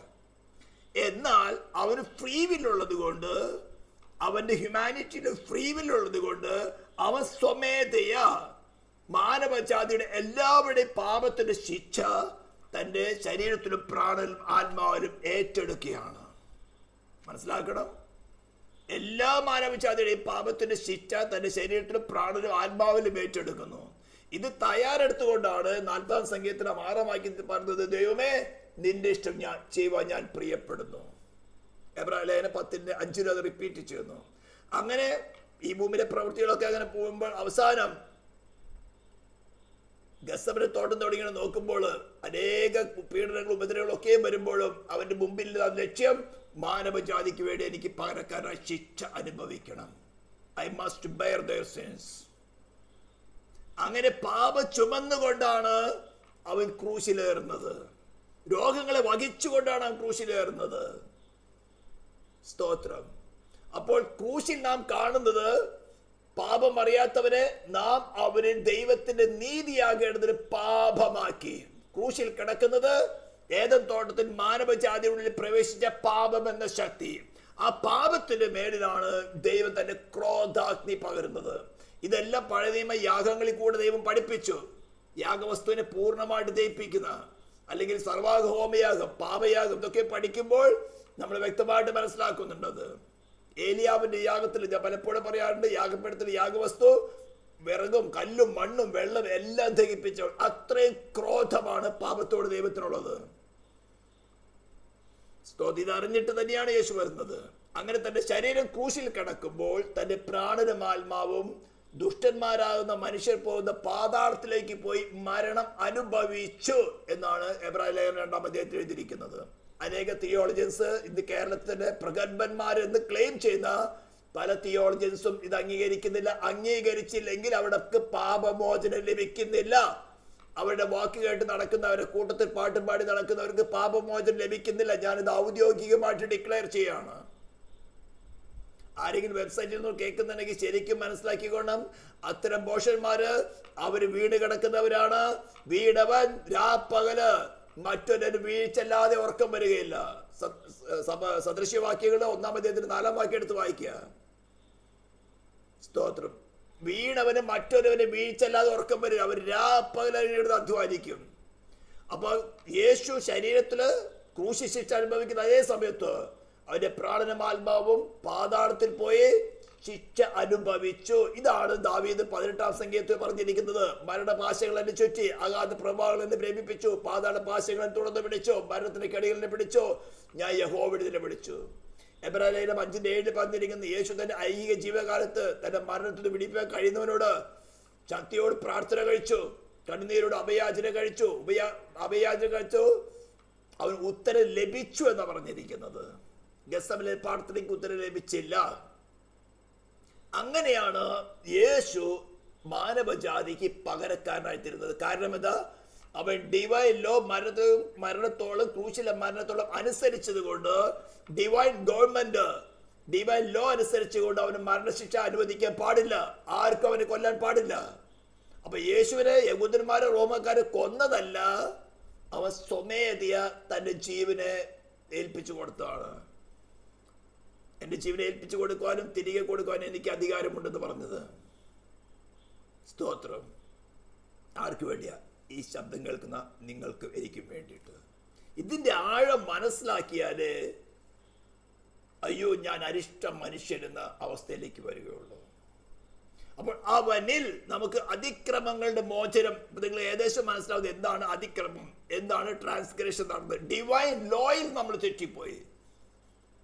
എന്നാൽ അവന് ഫ്രീ വിൽ ഉള്ളത് കൊണ്ട്, അവന്റെ ഹ്യൂമാനിറ്റിയിൽ ഫ്രീ വിൽ ഉള്ളത് കൊണ്ട് അവൻ സ്വമേധയാ മാനവജാതിയുടെ എല്ലാവരുടെയും പാപത്തിന്റെ ശിക്ഷ തന്റെ ശരീരത്തിലും പ്രാണനും ആത്മാവിലും ഏറ്റെടുക്കുകയാണ്. മനസ്സിലാക്കണം, എല്ലാ മാനവജാതിയുടെയും പാപത്തിന്റെ ശിക്ഷ തന്റെ ശരീരത്തിലും പ്രാണനും ആത്മാവിലും ഏറ്റെടുക്കുന്നു. ഇത് തയ്യാറെടുത്തുകൊണ്ടാണ് 40-ാം സങ്കീർത്തനം 6-ാം വാക്യത്തിൽ പറഞ്ഞത്, ദൈവമേ നിന്റെ ഇഷ്ടം ഞാൻ ചെയ്യുവാൻ ഞാൻ പ്രിയപ്പെടുന്നു. എബ്രായ ലേഖനം 10:5 അത് റിപ്പീറ്റ് ചെയ്യുന്നു. അങ്ങനെ ഈ ഭൂമിയിലെ പ്രവൃത്തികളൊക്കെ അങ്ങനെ പോകുമ്പോൾ അവസാനം ഗസമന തോട്ടം തുടങ്ങി നോക്കുമ്പോൾ അനേക പീഡനങ്ങളും ഉപദ്രവങ്ങളും ഒക്കെ വരുമ്പോഴും അവന്റെ മുമ്പിൽ ലക്ഷ്യം മാനവജാതിക്ക് വേണ്ടി എനിക്ക് പകരക്കാരായി ശിക്ഷ അനുഭവിക്കണം. I must bear their sins. അങ്ങനെ പാപം ചുമന്നുകൊണ്ടാണ് അവൻ ക്രൂശിലേറുന്നത്. രോഗങ്ങളെ വഹിച്ചുകൊണ്ടാണ് അവൻ ക്രൂശിലേറുന്നത്. സ്തോത്രം. അപ്പോൾ ക്രൂശിൽ നാം കാണുന്നത് പാപം അറിയാത്തവരെ നാം അവനെ ദൈവത്തിന്റെ നീതിയാകേണ്ടതിന് പാപമാക്കി. ക്രൂശിൽ കിടക്കുന്നത് ഏദൻ തോട്ടത്തിൽ മാനവജാതിയുള്ളിൽ പ്രവേശിച്ച പാപം എന്ന ശക്തി. ആ പാപത്തിന്റെ മേലിലാണ് ദൈവം തന്റെ ക്രോധാഗ്നി പകരുന്നത്. ഇതെല്ലാം പഴയ നിയമ യാഗങ്ങളിൽ കൂടെ ദൈവം പഠിപ്പിച്ചു. യാഗവസ്തുവിനെ പൂർണ്ണമായിട്ട് ദഹിപ്പിക്കുന്ന, അല്ലെങ്കിൽ സർവാംഗ ഹോമയാഗം, പാപയാഗം, ഇതൊക്കെ പഠിക്കുമ്പോൾ നമ്മൾ വ്യക്തമായിട്ട് മനസ്സിലാക്കുന്നുണ്ടത്. ഏലിയാവിന്റെ യാഗത്തിൽ ഞാൻ പലപ്പോഴും പറയാറുണ്ട്, യാഗപ്പെടുത്തുന്ന യാഗവസ്തു വിറകും കല്ലും മണ്ണും വെള്ളം എല്ലാം ദഹിപ്പിച്ച അത്രയും ക്രോധമാണ് പാപത്തോട് ദൈവത്തിനുള്ളത്. ഇത് അറിഞ്ഞിട്ട് തന്നെയാണ് യേശു വരുന്നത്. അങ്ങനെ തന്റെ ശരീരം ക്രൂശിൽ കിടക്കുമ്പോൾ തന്റെ പ്രാണനും ആത്മാവും ദുഷ്ടന്മാരാകുന്ന മനുഷ്യർ പോകുന്ന പാതാളത്തിലേക്ക് പോയി മരണം അനുഭവിച്ചു എന്നാണ് എബ്രായ ലേഖനം 2-ാം അധ്യായത്തിൽ എഴുതിയിരിക്കുന്നത്. അനേക തിയോളജൻസ് ഇന്ന് കേരളത്തിന്റെ പ്രഗത്ഭന്മാരെന്ന് ക്ലെയിം ചെയ്യുന്ന പല തിയോളജൻസും ഇത് അംഗീകരിക്കുന്നില്ല. അംഗീകരിച്ചില്ലെങ്കിൽ അവർക്ക് പാപമോചനം ലഭിക്കുന്നില്ല. അവരുടെ വാക്ക് കേട്ട് നടക്കുന്നവരുടെ കൂട്ടത്തിൽ പാട്ടും പാടി നടക്കുന്നവർക്ക് പാപമോചനം ലഭിക്കുന്നില്ല. ഞാനിത് ഔദ്യോഗികമായിട്ട് ഡിക്ലെയർ ചെയ്യാണ്. ആരെങ്കിലും വെബ്സൈറ്റിൽ നിന്ന് കേൾക്കുന്നുണ്ടെങ്കിൽ ശരിക്കും മനസ്സിലാക്കിക്കൊണ്ടും അത്തരം ഭോഷന്മാര് അവര് വീട് കിടക്കുന്നവരാണ്. വീടവൻ രാപ്പകല് മറ്റൊരു വീഴ്ചല്ലാതെ ഉറക്കം വരികയില്ല. സദൃശ്യവാക്യങ്ങൾ 1-ാം അധ്യായത്തിന് 4-ാം വാക്യം എടുത്ത് വായിക്കുക. സ്തോത്രം. വീണവന് മറ്റൊരുവന് വീഴ്ചല്ലാതെ ഉറക്കം വരിക. അവർ രാപ്പകലെടുത്ത് അധ്വാനിക്കും. അപ്പൊ യേശു ശരീരത്തില് ക്രൂശി ശിക്ഷ അനുഭവിക്കുന്ന അതേ സമയത്ത് അവന്റെ പ്രാണനും ആത്മാവും പാതാളത്തിൽ പോയി ശിക്ഷ അനുഭവിച്ചു. ഇതാണ് ദാവീദ് 18-ാം സങ്കീർത്തനത്തിൽ പറഞ്ഞിരിക്കുന്നത്. മരണപാശകൾ എന്നെ ചുറ്റി, അഗാധ പ്രവാഹങ്ങൾ എന്നെ പ്രേമിപ്പിച്ചു, പാതാള പാശകൾ എന്നെ തുടർന്ന് പിടിച്ചു, മരണത്തിന്റെ കടികളിനെ പിടിച്ചു, ഞാൻ യഹോവയുടെ പിടിച്ചു. എബ്രായ ലേഖനം 5:7 പറഞ്ഞിരിക്കുന്നത്, യേശു തന്റെ ഐഹിക ജീവകാലത്ത് തന്റെ മരണത്തിന് പിടിപ്പിക്കാൻ കഴിയുന്നവനോട് ശക്തിയോട് പ്രാർത്ഥന കഴിച്ചു, കണ്ണുനീരോട് അഭയാചന കഴിച്ചു. അവൻ ഉത്തരം ലഭിച്ചു എന്നാണ് പറഞ്ഞിരിക്കുന്നത്. ഗസമലെ പ്രാർത്ഥനയ്ക്ക് ഉത്തരം ലഭിച്ചില്ല. അങ്ങനെയാണ് യേശു മാനവജാതിക്ക് പകരക്കാരനായി തീരുന്നത്. കാരണം എന്താ? അവൻ ഡിവൈൻ ലോ മരണത്തോളം ക്രൂശിലെ മരണത്തോളം അനുസരിച്ചത് കൊണ്ട്, ഡിവൈൻ ഗവൺമെന്റ് ഡിവൈൻ ലോ അനുസരിച്ചുകൊണ്ട് അവന് മരണശിക്ഷ അനുവദിക്കാൻ പാടില്ല. ആർക്കും അവനെ കൊല്ലാൻ പാടില്ല. അപ്പൊ യേശുവിനെ യഹൂദന്മാരെ റോമക്കാരെ കൊന്നതല്ല, അവൻ സ്വമേധയ തന്റെ ജീവനെ ഏൽപ്പിച്ചു കൊടുത്താണ്. എന്റെ ജീവനെ ഏൽപ്പിച്ചു കൊടുക്കുവാനും തിരികെ കൊടുക്കുവാനും എനിക്ക് അധികാരമുണ്ടെന്ന് പറഞ്ഞത്. സ്തോത്രം. ആർക്ക് വേണ്ടിയാ? ഈ ശബ്ദം കേൾക്കുന്ന നിങ്ങൾക്ക് എനിക്കും വേണ്ടിയിട്ട്. ഇതിന്റെ ആഴം മനസ്സിലാക്കിയാലേ അയ്യോ ഞാൻ അരിഷ്ട മനുഷ്യൻ എന്ന അവസ്ഥയിലേക്ക് വരികയുള്ളൂ. അപ്പോൾ അവനിൽ നമുക്ക് അതിക്രമങ്ങളുടെ മോചനം. നിങ്ങൾ ഏകദേശം മനസ്സിലാവുന്നത് എന്താണ് അതിക്രമം, എന്താണ് ട്രാൻസ്ഗ്രഷൻ നടന്നത്. ഡിവൈൻ ലോയിൽ നമ്മൾ തെറ്റിപ്പോയി.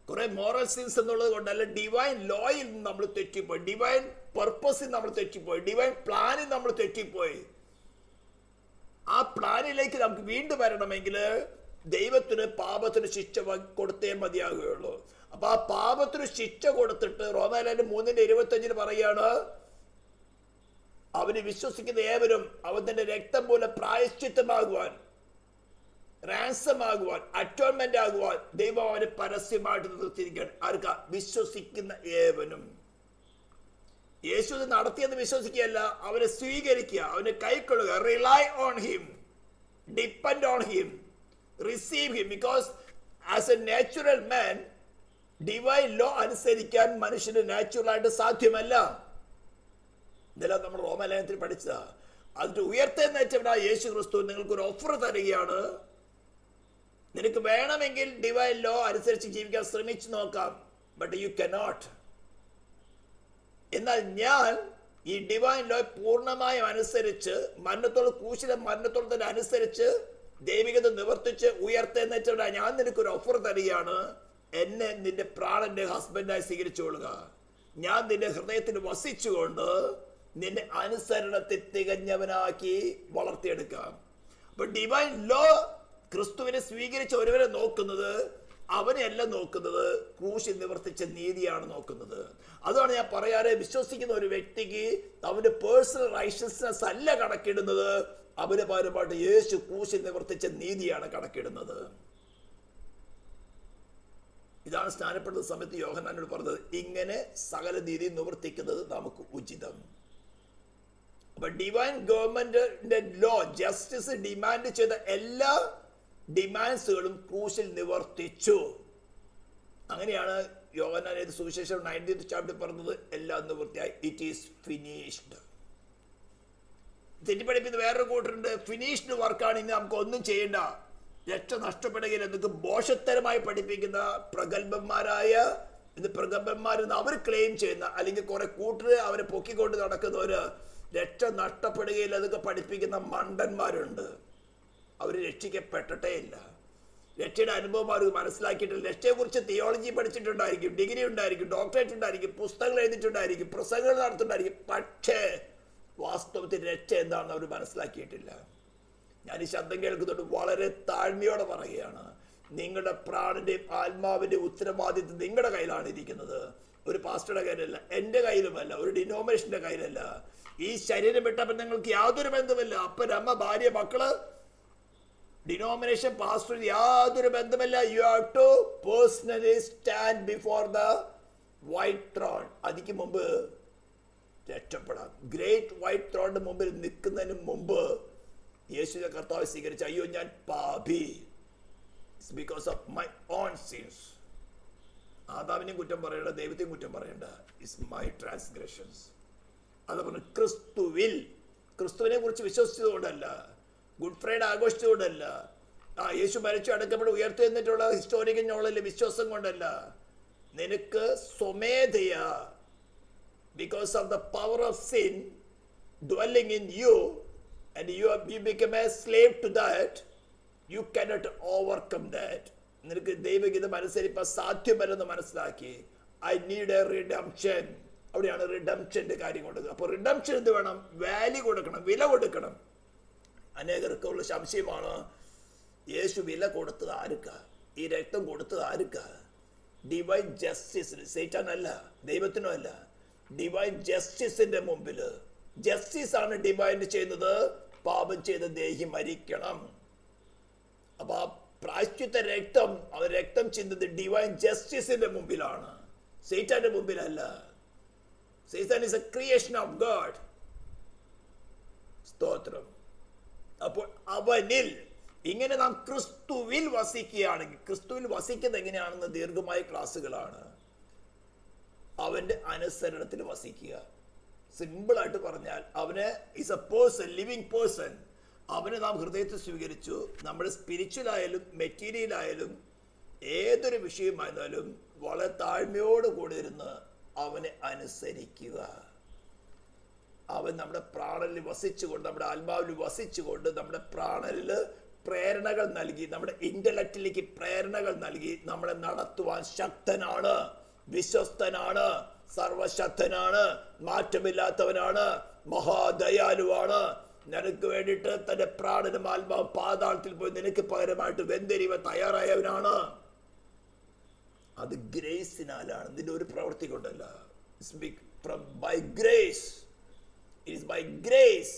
കുറെ മോറൽ സിൻസ് എന്നുള്ളത് കൊണ്ടല്ല, ഡിവൈൻ ലോയിൽ നമ്മൾ തെറ്റിപ്പോയി, ഡിവൈൻ പർപ്പസിൽ നമ്മൾ തെറ്റിപ്പോയി, ഡിവൈൻ പ്ലാനിൽ നമ്മൾ തെറ്റിപ്പോയി. ആ പ്ലാനിലേക്ക് നമുക്ക് വീണ്ടും വരണമെങ്കിൽ ദൈവത്തിന് പാപത്തിന് ശിക്ഷ കൊടുത്തേ മതിയാകുകയുള്ളൂ. അപ്പൊ ആ പാപത്തിന് ശിക്ഷ കൊടുത്തിട്ട് റോമാലേഖനം 3:25 പറയാണ്, അവന് വിശ്വസിക്കുന്ന ഏവരും അവൻ തന്റെ രക്തം പോലെ പ്രായശ്ചിത്തമാകുവാൻ, റാൻസമാകുവാൻ, അറ്റോൺമെന്റ് ആകുവാൻ ദൈവം അവനെ പരസ്യമായിട്ട് നിർത്തിയിരിക്കുകയാണ്. ആർക്കാ? വിശ്വസിക്കുന്ന ഏവനും. യേശു ഇത് നടത്തിയെന്ന് വിശ്വസിക്കുകയല്ല, അവനെ സ്വീകരിക്കുക, അവനെ കൈക്കൊള്ളുക. Rely on him, depend on him, receive him. Because as a natural man divine law അനുസരിക്കാൻ മനുഷ്യന് നാച്ചുറലായിട്ട് സാധ്യമല്ല. ഇതെല്ലാം നമ്മൾ റോമാലേഖനത്തിൽ പഠിച്ചതാ. അതിന്റെ ഉയർത്തെഴുന്നേറ്റവനായ യേശു ക്രിസ്തു നിങ്ങൾക്കൊരു ഓഫർ തരികയാണ്. നിനക്ക് വേണമെങ്കിൽ ഡിവൈൻ ലോ അനുസരിച്ച് ജീവിക്കാൻ ശ്രമിച്ചു നോക്കാം, ബട്ട് യു കനോട്ട്. എന്നാൽ ഞാൻ ഈ ഡിവൈൻ ലോ പൂർണ്ണമായും അനുസരിച്ച്, ക്രൂശിലെ മരണത്തോട് തന്നെ അനുസരിച്ച് ദൈവികത നിവർത്തിച്ച് ഉയർത്തെഴുന്നേറ്റവനായ ഞാൻ നിനക്കൊരു ഓഫർ തരികയാണ്. എന്നെ നിന്റെ പ്രാണന്റെ ഹസ്ബൻഡായി സ്വീകരിച്ചുകൊള്ളുക. ഞാൻ നിന്റെ ഹൃദയത്തിൽ വസിച്ചുകൊണ്ട് നിന്നെ അനുസരണത്തിൽ തികഞ്ഞവനാക്കി വളർത്തിയെടുക്കാം. അപ്പൊ ഡിവൈൻ ലോ ക്രിസ്തുവിനെ സ്വീകരിച്ച ഒരുവരെ നോക്കുന്നത്, അവനെയല്ല നോക്കുന്നത്, ക്രൂശിൽ നിവർത്തിച്ച നീതിയാണ് നോക്കുന്നത്. അതാണ് ഞാൻ പറയാറ്, വിശ്വസിക്കുന്ന ഒരു വ്യക്തിക്ക് അവന്റെ പേഴ്സണൽ റൈഷ്യസ്നെസ് അല്ല കണക്കിടുന്നത്, അവന് പകരമായിട്ട് യേശു ക്രൂശിൽ നിവർത്തിച്ച നീതിയാണ് കണക്കിടുന്നത്. ഇതാണ് സ്നാനപ്പെടുന്ന സമയത്ത് യോഹന്നാനോട് പറഞ്ഞത്, ഇങ്ങനെ സകല നീതി നിവർത്തിക്കുന്നത് നമുക്ക് ഉചിതം. അപ്പൊ ഡിവൈൻ ഗവൺമെന്റിന്റെ ലോ, ജസ്റ്റിസ് ഡിമാൻഡ് ചെയ്ത എല്ലാ ഡിമാൻഡ്സുകളും ക്രൂശിൽ നിവർത്തിച്ചു. അങ്ങനെയാണ് യോഹന്നാൻ സുവിശേഷം 19th ചാപ്റ്റർ പറഞ്ഞത്, എല്ലാം നിവൃത്തിയായി, ഇറ്റ് ഈസ് ഫിനിഷ്ഡ്. തെറ്റിപ്പഠിപ്പിക്കുന്ന വേറൊരു കൂട്ടരുണ്ട്, ഫിനിഷ്ഡ് വർക്കാണ്, ഇനി നമുക്ക് ഒന്നും ചെയ്യേണ്ട, രക്ഷ നഷ്ടപ്പെടുകയില്ല എന്നൊക്കെ ബോഷത്തരമായി പഠിപ്പിക്കുന്ന പ്രഗത്ഭന്മാരെന്ന് അവർ ക്ലെയിം ചെയ്യുന്ന, അല്ലെങ്കിൽ കുറെ കൂട്ടര് അവരെ പൊക്കിക്കൊണ്ട് നടക്കുന്നവര് രക്ഷ നഷ്ടപ്പെടുകയില്ല എന്നൊക്കെ പഠിപ്പിക്കുന്ന മണ്ടന്മാരുണ്ട്. അവർ രക്ഷിക്കപ്പെട്ടിട്ടേ ഇല്ല. രക്ഷയുടെ അനുഭവം അവർക്ക് മനസ്സിലാക്കിയിട്ടില്ല. രക്ഷയെക്കുറിച്ച് തിയോളജി പഠിച്ചിട്ടുണ്ടായിരിക്കും, ഡിഗ്രി ഉണ്ടായിരിക്കും, ഡോക്ടറേറ്റ് ഉണ്ടായിരിക്കും, പുസ്തകങ്ങൾ എഴുതിയിട്ടുണ്ടായിരിക്കും, പ്രസംഗങ്ങൾ നടത്തുന്നുണ്ടായിരിക്കും, പക്ഷേ വാസ്തവത്തിൽ രക്ഷ എന്താണെന്ന് അവർ മനസ്സിലാക്കിയിട്ടില്ല. ഞാൻ ഈ ശബ്ദം കേൾക്കുന്നുണ്ട്, വളരെ താഴ്മയോടെ പറയുകയാണ്, നിങ്ങളുടെ പ്രാണന്റെയും ആത്മാവിന്റെയും ഉത്തരവാദിത്വം നിങ്ങളുടെ കയ്യിലാണ് ഇരിക്കുന്നത്. ഒരു പാസ്റ്ററുടെ കയ്യിലല്ല, എൻ്റെ കയ്യിലുമല്ല, ഒരു ഡിനോമിനേഷന്റെ കയ്യിലല്ല. ഈ ശരീരം വിട്ടപ്പോൾ നിങ്ങൾക്ക് യാതൊരു ബന്ധമില്ല. അപ്പൻ, അമ്മ, ഭാര്യ, മക്കള്, ഡിനോമിനേഷൻ, പാസ്റ്റർ, യാതൊരു ബന്ധമില്ല. You have to personally stand before the white throne. അതിക്ക് മുമ്പ് രക്ഷപ്പെടാം. ഗ്രേറ്റ് വൈറ്റ് ത്രോണിന്റെ മുമ്പിൽ നിൽക്കുന്നതിന് മുമ്പ് യേശുവിനെ കർത്താവ് സ്വീകരിച്ച, അയ്യോ ഞാൻ പാപി, because of my own sins. ആദാമിനെയും കുറ്റം പറയേണ്ട, ദൈവത്തെയും കുറ്റം പറയേണ്ട, ഇറ്റ്സ് മൈ ട്രാൻസ്ഗ്രഷൻസ്. അതുപോലെ ക്രിസ്തുവിനെ കുറിച്ച് വിശ്വസിച്ചതുകൊണ്ടല്ല, ഗുഡ് ഫ്രൈഡേ ആഘോഷിച്ചുകൊണ്ടല്ല, യേശു മരിച്ചു അടക്കപ്പെട്ട് ഉയർത്തെഴുന്നേറ്റുള്ള ഹിസ്റ്റോറിക്കൽ നോളജിലെ വിശ്വാസം കൊണ്ടല്ല, നിനക്ക് സ്വമേധയാ, because of the power of sin dwelling in you, and you become a slave to that, you cannot overcome that. നിനക്ക് ദൈവഗീതം അനുസരിപ്പാൻ സാധ്യമല്ലെന്ന് മനസ്സിലാക്കി, ഐ നീഡ് എ റിഡംപ്ഷൻ. അവിടെയാണ് റിഡംപ്ഷന്റെ കാര്യം കൊടുക്കുക. അപ്പോൾ റിഡംപ്ഷൻ എന്ത് വേണം? വാല്യൂ കൊടുക്കണം, വില കൊടുക്കണം. അനേകർക്കുള്ള സംശയമാണ്, യേശു വില കൊടുത്തത് ആർക്കാ? ഈ രക്തം കൊടുത്തത് ആർക്കാ? ഡിവൈൻ ജസ്റ്റിസിന്, സൈറ്റാനല്ല, ദൈവത്തിനും അല്ല, ഡിവൈൻ ജസ്റ്റിസിന്റെ മുമ്പിൽ. ജസ്റ്റിസ് ആണ് ഡിവൈൻ ചെയ്യുന്നത്. പാപം ചെയ്ത ദേഹി മരിക്കണം. അപ്പൊ ആ പ്രായശ്ചിത്ത രക്തം, അവൻ രക്തം ചിന്തത് ഡിവൈൻ ജസ്റ്റിസിന്റെ മുമ്പിലാണ്, സൈറ്റാന്റെ മുമ്പിലല്ല. Satan is a creation of God. സ്തോത്രം. അപ്പോൾ അവനിൽ, ഇങ്ങനെ നാം ക്രിസ്തുവിൽ വസിക്കുകയാണെങ്കിൽ, ക്രിസ്തുവിൽ വസിക്കുന്നത് എങ്ങനെയാണെന്ന് ദീർഘമായ ക്ലാസ്സുകളാണ്. അവന്റെ അനുസരണത്തിൽ വസിക്കുക. സിമ്പിളായിട്ട് പറഞ്ഞാൽ, അവന് is A person, living person. അവനെ നാം ഹൃദയത്തിൽ സ്വീകരിച്ചു. നമ്മുടെ സ്പിരിച്വലായാലും മെറ്റീരിയലായാലും ഏതൊരു വിഷയമായിരുന്നാലും വളരെ താഴ്മയോട് കൂടി ഇരുന്ന് അവനെ അനുസരിക്കുക. അവൻ നമ്മുടെ പ്രാണനിൽ വസിച്ചുകൊണ്ട്, നമ്മുടെ ആത്മാവിൽ വസിച്ചുകൊണ്ട്, നമ്മുടെ പ്രാണനിൽ പ്രേരണകൾ നൽകി, നമ്മുടെ ഇന്റലക്റ്റിലേക്ക് പ്രേരണകൾ നൽകി നമ്മളെ നടത്തുവാൻ ശക്തനാണ്, വിശ്വസ്തനാണ്, സർവശക്തനാണ്, മാറ്റമില്ലാത്തവനാണ്, മഹാദയാലുവാണ്. നിനക്ക് വേണ്ടിയിട്ട് തന്റെ പ്രാണനും ആത്മാവും പാതാളത്തിൽ പോയി നിനക്ക് പകരമായിട്ട് വെന്തെരിവ തയ്യാറായവനാണ്. അത് ഗ്രേസിനാലാണ്, നിന്റെ ഒരു പ്രവൃത്തി കൊണ്ടല്ല. By grace, it is by grace.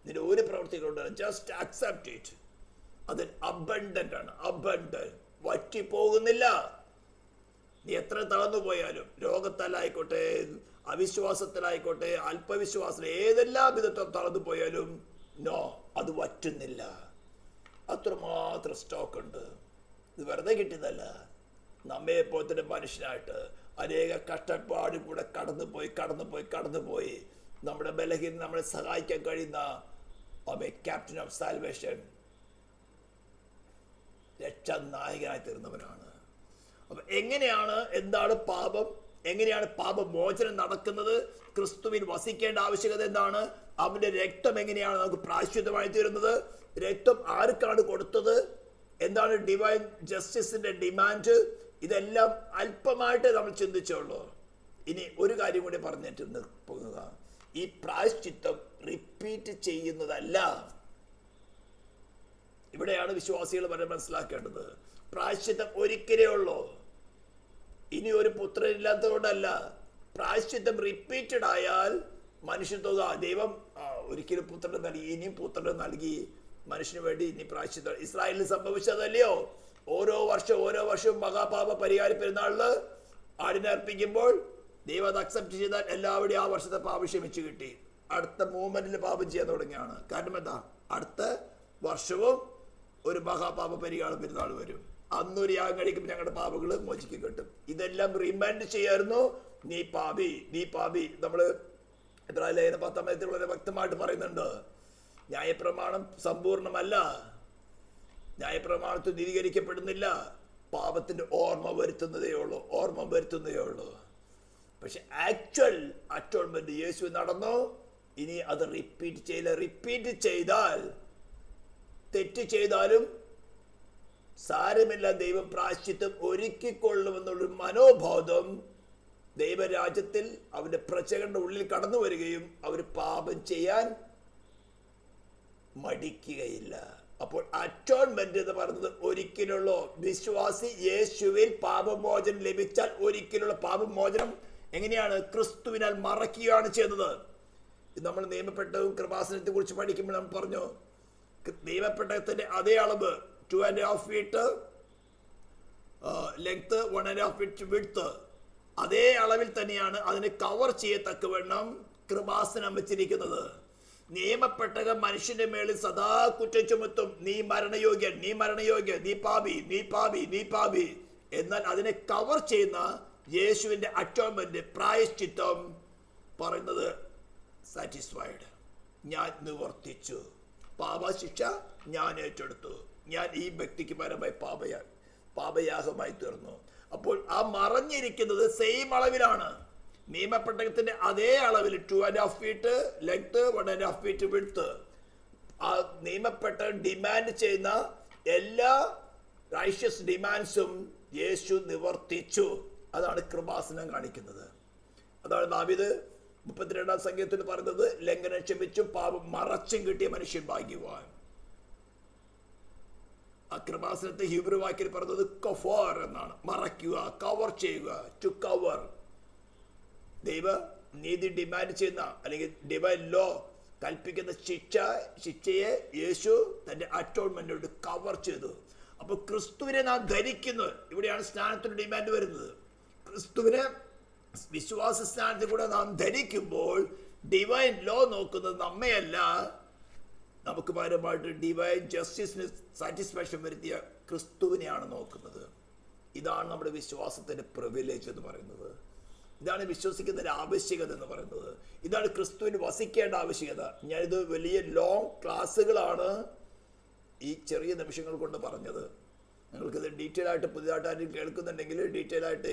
നിന്റെ ഒരു പ്രവൃത്തി കൊണ്ടല്ല, ജസ്റ്റ് അക്സെപ്റ്റ് ഇറ്റ്. അത് അബണ്ടന്റ് ആണ്, അബണ്ടന്റ്, വറ്റി പോകുന്നില്ല. നീ എത്ര തളർന്നു പോയാലും, രോഗത്താലായിക്കോട്ടെ, അവിശ്വാസത്തിലായിക്കോട്ടെ, അല്പവിശ്വാസം, ഏതെല്ലാം വിധത്തിൽ തളർന്നു പോയാലും നോ, അത് വറ്റുന്നില്ല. അത്രമാത്രം സ്റ്റോക്ക് ഉണ്ട്. ഇത് വെറുതെ കിട്ടിയതല്ല. നമ്മെപ്പോലെ തന്നെ മനുഷ്യനായിട്ട് അനേക കഷ്ടപ്പാടിൽ കൂടെ കടന്നുപോയി നമ്മുടെ ബലഹീന നമ്മളെ സഹായിക്കാൻ കഴിയുന്ന ക്യാപ്റ്റൻ ഓഫ് സാൽവേഷൻ, രക്ഷാനായകനായി തീർന്നവനാണ്. അപ്പൊ എന്താണ് പാപം, എങ്ങനെയാണ് പാപമോചനം നടക്കുന്നത്, ക്രിസ്തുവിൽ വസിക്കേണ്ട ആവശ്യകത എന്താണ്, അവന്റെ രക്തം എങ്ങനെയാണ് നമുക്ക് പ്രായശ്ചിത്തമായി തീരുന്നത്, രക്തം ആർക്കാണ് കൊടുത്തത്, എന്താണ് ഡിവൈൻ ജസ്റ്റിസിന്റെ ഡിമാൻഡ്, ഇതെല്ലാം അല്പമായിട്ട് നമ്മൾ ചിന്തിച്ചുള്ളൂ. ഇനി ഒരു കാര്യം കൂടി പറഞ്ഞിട്ട് നിർത്തുക. ഈ പ്രായശ്ചിത്തം റിപ്പീറ്റ് ചെയ്യുന്നതല്ല. ഇവിടെയാണ് വിശ്വാസികൾ വരെ മനസ്സിലാക്കേണ്ടത്. പ്രായശ്ചിത്തം ഒരിക്കലേ ഉള്ളൂ. ഇനി ഒരു പുത്രനില്ലാത്തതുകൊണ്ടല്ല. പ്രായശ്ചിത്തം റിപ്പീറ്റഡ് ആയാൽ മനുഷ്യത്വ ദൈവം ഒരിക്കലും പുത്രനെ നൽകി, ഇനിയും പുത്രനെ നൽകി മനുഷ്യന് വേണ്ടി ഇനി പ്രായശ്ചിത്തം. ഇസ്രായേലിൽ സംഭവിച്ചതല്ലയോ? ഓരോ വർഷവും മഹാപാപ പരിഹാര പെരുന്നാളില് ആടിനെ അർപ്പിക്കുമ്പോൾ ദൈവം അത് അക്സെപ്റ്റ് ചെയ്താൽ എല്ലാവരുടെയും ആ വർഷത്തെ പാപം ക്ഷമിച്ചു കിട്ടി. അടുത്ത മൂവ്മെന്റിൽ പാപം ചെയ്യാൻ തുടങ്ങിയാണ്. കാരണം എന്താ? അടുത്ത വർഷവും ഒരു മഹാപാപ പരിഹാര പെരുന്നാൾ വരും. അന്നൊരു യാഗം കഴിക്കുമ്പോൾ ഞങ്ങളുടെ പാപങ്ങൾ മോചിക്കും കിട്ടും. ഇതെല്ലാം റിമൈൻഡ് ചെയ്യായിരുന്നു. നീ പാപി. നമ്മള് ലേഖനം 10 വളരെ വ്യക്തമായിട്ട് പറയുന്നുണ്ട്. ന്യായപ്രമാണം സമ്പൂർണമല്ല. ന്യായപ്രമാണത്തിൽ നീതീകരിക്കപ്പെടുന്നില്ല. പാപത്തിന്റെ ഓർമ്മ വരുത്തുന്നതേ ഉള്ളൂ. പക്ഷെ ആക്ച്വൽ അറ്റോൺമെന്റ് യേശു നടന്നു. ഇനി അത് റിപ്പീറ്റ് ചെയ്താൽ, തെറ്റ് ചെയ്താലും സാരമില്ല, ദൈവം പ്രായശ്ചിത്തം ഒരുക്കിക്കൊള്ളുമെന്നുള്ളൊരു മനോബോധം ദൈവരാജ്യത്തിൽ അവന്റെ പ്രജകളുടെ ഉള്ളിൽ കടന്നു വരികയും അവർ പാപം ചെയ്യാൻ മടിക്കുകയില്ല. അപ്പോൾ അറ്റോൺമെന്റ് എന്ന് പറയുന്നത് ഒരിക്കലുള്ള വിശ്വാസി യേശുവിൽ പാപമോചനം ലഭിച്ചാൽ ഒരിക്കലുള്ള പാപമോചനം എങ്ങനെയാണ്? ക്രിസ്തുവിനാൽ മറയ്ക്കുകയാണ് ചെയ്യുന്നത്. നമ്മൾ നിയമപ്പെട്ടവും കൃപാസനത്തെ കുറിച്ച് പഠിക്കുമ്പോൾ നമ്മൾ പറഞ്ഞു, നിയമപ്പെട്ടത്തിന്റെ അതേ അളവ് 2.5 feet ലെങ്ത്, 1.5 feet വിഡ്ത്ത്, അതേ അളവിൽ തന്നെയാണ് അതിനെ കവർ ചെയ്യത്തക്കവണ്ണം കൃപാസനം വെച്ചിരിക്കുന്നത്. നിയമപ്പെട്ടകം മനുഷ്യന്റെ മേളിൽ സദാ കുറ്റം ചുമത്തും. നീ മരണയോഗ്യൻ, നീ പാപി. എന്നാൽ അതിനെ കവർ ചെയ്യുന്ന യേശുവിന്റെ അറ്റോൺമെന്റ്, പ്രായശ്ചിത്തം പറയുന്നത് സാറ്റിസ്ഫൈഡ്. ഞാൻ നിവർത്തിച്ചു, പാപശിക്ഷ ഞാൻ ഏറ്റെടുത്തു, ഞാൻ ഈ വ്യക്തിക്ക് പരമായി പാപയാഗമായി തീർന്നു. അപ്പോൾ ആ മറഞ്ഞിരിക്കുന്നത് സെയിം അളവിലാണ്. നിയമപ്പെട്ടകത്തിന്റെ അതേ അളവിൽ 2.5 feet ലെങ്ത്, 1.5 feet വിഡ്ത്ത്. ആ നിയമപ്പെട്ടകം ഡിമാൻഡ് ചെയ്യുന്ന എല്ലാ റൈഷ്യസ് ഡിമാൻഡ്സും യേശു നിവർത്തിച്ചു. അതാണ് കൃപാസനം കാണിക്കുന്നത്. അതാണ് ദാവീദ് 32-ാം സങ്കീർത്തനത്തിൽ പറയുന്നത്, ലംഘനം ക്ഷമിച്ചും പാപം മറച്ചും കിട്ടിയ മനുഷ്യൻ ഭാഗ്യവാൻ. ആ കൃപാസനത്തെ ഹീബ്രു വാക്കിൽ പറയുന്നത് കഫർ എന്നാണ്. മറയ്ക്കുക, കവർ ചെയ്യുക, ടു കവർ. ദൈവ നീതി ഡിമാൻഡ് ചെയ്യുന്ന അല്ലെങ്കിൽ ഡിവൈൻ ലോ കൽപ്പിക്കുന്ന ശിക്ഷയെ യേശു തന്റെ അറ്റോൺമെന്റോട് കവർ ചെയ്തു. അപ്പൊ ക്രിസ്തുവിനെ നാം ധരിക്കുന്നു. ഇവിടെയാണ് സ്നാനത്തിന് ഡിമാൻഡ് വരുന്നത്. ക്രിസ്തുവിനെ വിശ്വാസ സ്നാനത്തിൽ കൂടെ നാം ധരിക്കുമ്പോൾ ഡിവൈൻ ലോ നോക്കുന്നത് നമ്മയല്ല, നമുക്ക് പകരമായിട്ട് ഡിവൈൻ ജസ്റ്റിസിന് സാറ്റിസ്ഫാക്ഷൻ വരുത്തിയ ക്രിസ്തുവിനെയാണ് നോക്കുന്നത്. ഇതാണ് നമ്മുടെ വിശ്വാസത്തിന്റെ പ്രിവിലേജ് എന്ന് പറയുന്നത്. ഇതാണ് വിശ്വസിക്കുന്നതിന്റെ ആവശ്യകത എന്ന് പറയുന്നത്. ഇതാണ് ക്രിസ്തുവിന് വസിക്കേണ്ട ആവശ്യകത. ഞാനിത് വലിയ ലോങ് ക്ലാസ്സുകളാണ് ഈ ചെറിയ നിമിഷങ്ങൾ കൊണ്ട് പറഞ്ഞത്. നിങ്ങൾക്കിത് ഡീറ്റെയിൽ ആയിട്ട് പുതിയതായിട്ട് ആരും കേൾക്കുന്നുണ്ടെങ്കിൽ ഡീറ്റെയിൽ ആയിട്ട്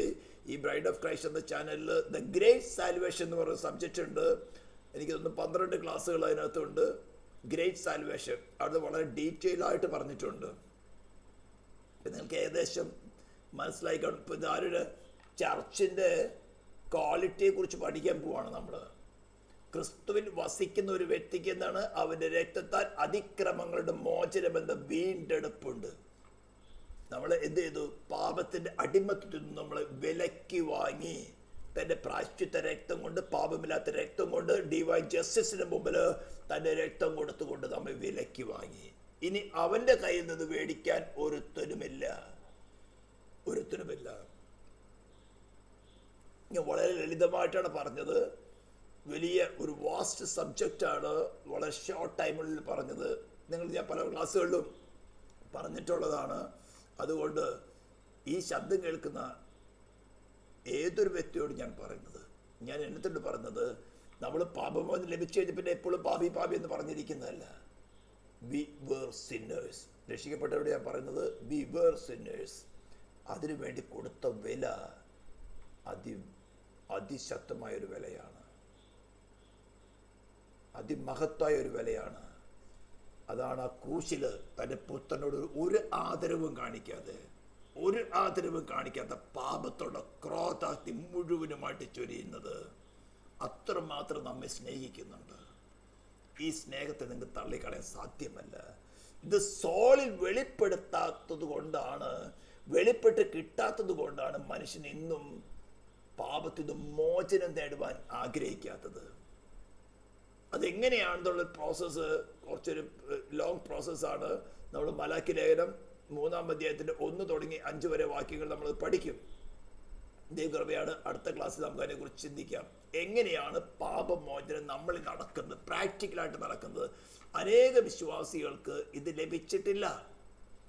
ഈ ബ്രൈഡ് ഓഫ് ക്രൈസ്റ്റ് എന്ന ചാനലിൽ ദ ഗ്രേറ്റ് സാൽവേഷൻ എന്ന് പറയുന്ന സബ്ജക്റ്റ് ഉണ്ട്. എനിക്ക് തോന്നുന്നു 12 ക്ലാസ്സുകൾ അതിനകത്തുണ്ട്. ഗ്രേറ്റ് സാൽവേഷൻ അത് വളരെ ഡീറ്റെയിൽ ആയിട്ട് പറഞ്ഞിട്ടുണ്ട്. നിങ്ങൾക്ക് ഏകദേശം മനസ്സിലായി കാണും. ഇപ്പം ഇതാരുടെ ചർച്ചിൻ്റെ ക്വാളിറ്റിയെ കുറിച്ച് പഠിക്കാൻ പോവാണ് നമ്മൾ. ക്രിസ്തുവിൽ വസിക്കുന്ന ഒരു വ്യക്തിക്ക് എന്താണ്? അവൻ്റെ രക്തത്താൽ അതിക്രമങ്ങളുടെ മോചനമെന്ന വീണ്ടെടുപ്പുണ്ട്. നമ്മൾ എന്ത് ചെയ്തു? പാപത്തിൻ്റെ അടിമത്തത്തിൽ നിന്ന് നമ്മൾ വിലക്കി വാങ്ങി തൻ്റെ പ്രായശ്ചിത്ത രക്തം കൊണ്ട്, പാപമില്ലാത്ത രക്തം കൊണ്ട്, ഡിവൈൻ ജസ്റ്റിസിന് മുമ്പിൽ തൻ്റെ രക്തം കൊടുത്തുകൊണ്ട് നമ്മൾ വിലക്കി വാങ്ങി. ഇനി അവൻ്റെ കയ്യിൽ നിന്ന് മേടിക്കാൻ ഒരുത്തനുമില്ല. ഞാൻ വളരെ ലളിതമായിട്ടാണ് പറഞ്ഞത്. വലിയ ഒരു വാസ്റ്റ് സബ്ജക്റ്റാണ് വളരെ ഷോർട്ട് ടൈമിൽ പറഞ്ഞത്. ഞാൻ പല ക്ലാസ്സുകളിലും പറഞ്ഞിട്ടുള്ളതാണ്. അതുകൊണ്ട് ഈ ശബ്ദം കേൾക്കുന്ന ഏതൊരു വ്യക്തിയോട് ഞാൻ പറയുന്നത്, ഞാൻ എന്നിട്ടുണ്ട് പറഞ്ഞത്, നമ്മൾ പാപമോചനം ലഭിച്ചു കഴിഞ്ഞ പിന്നെ എപ്പോഴും പാപി പാപി എന്ന് പറഞ്ഞിരിക്കുന്നതല്ല. We were sinners. രക്ഷിക്കപ്പെട്ടവരോട് ഞാൻ പറയുന്നത് വി വേർ സിന്നേഴ്സ്. അതിനു വേണ്ടി കൊടുത്ത വില അതിശക്തമായൊരു വിലയാണ്, അതിമഹത്തായ ഒരു വിലയാണ്. അതാണ് ആ ക്രൂശിൽ തൻ്റെ പുത്രനോട് ഒരു ആദരവും കാണിക്കാതെ പാപത്തോടെ ക്രോധാക്തി മുഴുവനുമായിട്ട് ചൊരിയുന്നത്. അത്രമാത്രം നമ്മെ സ്നേഹിക്കുന്നുണ്ട്. ഈ സ്നേഹത്തെ നിങ്ങൾക്ക് തള്ളിക്കളയാൻ സാധ്യമല്ല. ഇത് സോളിൽ വെളിപ്പെട്ട് കിട്ടാത്തത് കൊണ്ടാണ് മനുഷ്യൻ ഇന്നും പാപത്തിൽ നിന്ന് മോചനം നേടുവാൻ ആഗ്രഹിക്കാത്തത്. അതെങ്ങനെയാണെന്നുള്ള പ്രോസസ്സ് കുറച്ചൊരു ലോങ് പ്രോസസ്സാണ്. നമ്മൾ മലാക്കി ലേഖനം 3-ാം അധ്യായത്തിൻ്റെ 1 തുടങ്ങി 5 വരെ വാക്യങ്ങൾ നമ്മൾ പഠിക്കും. ദൈവകൃപയാണ്. അടുത്ത ക്ലാസ്സിൽ നമുക്ക് അതിനെക്കുറിച്ച് ചിന്തിക്കാം. എങ്ങനെയാണ് പാപമോചനം നമ്മളിൽ നടക്കുന്നത്, പ്രാക്ടിക്കലായിട്ട് നടക്കുന്നത്. അനേക വിശ്വാസികൾക്ക് ഇത് ലഭിച്ചിട്ടില്ല.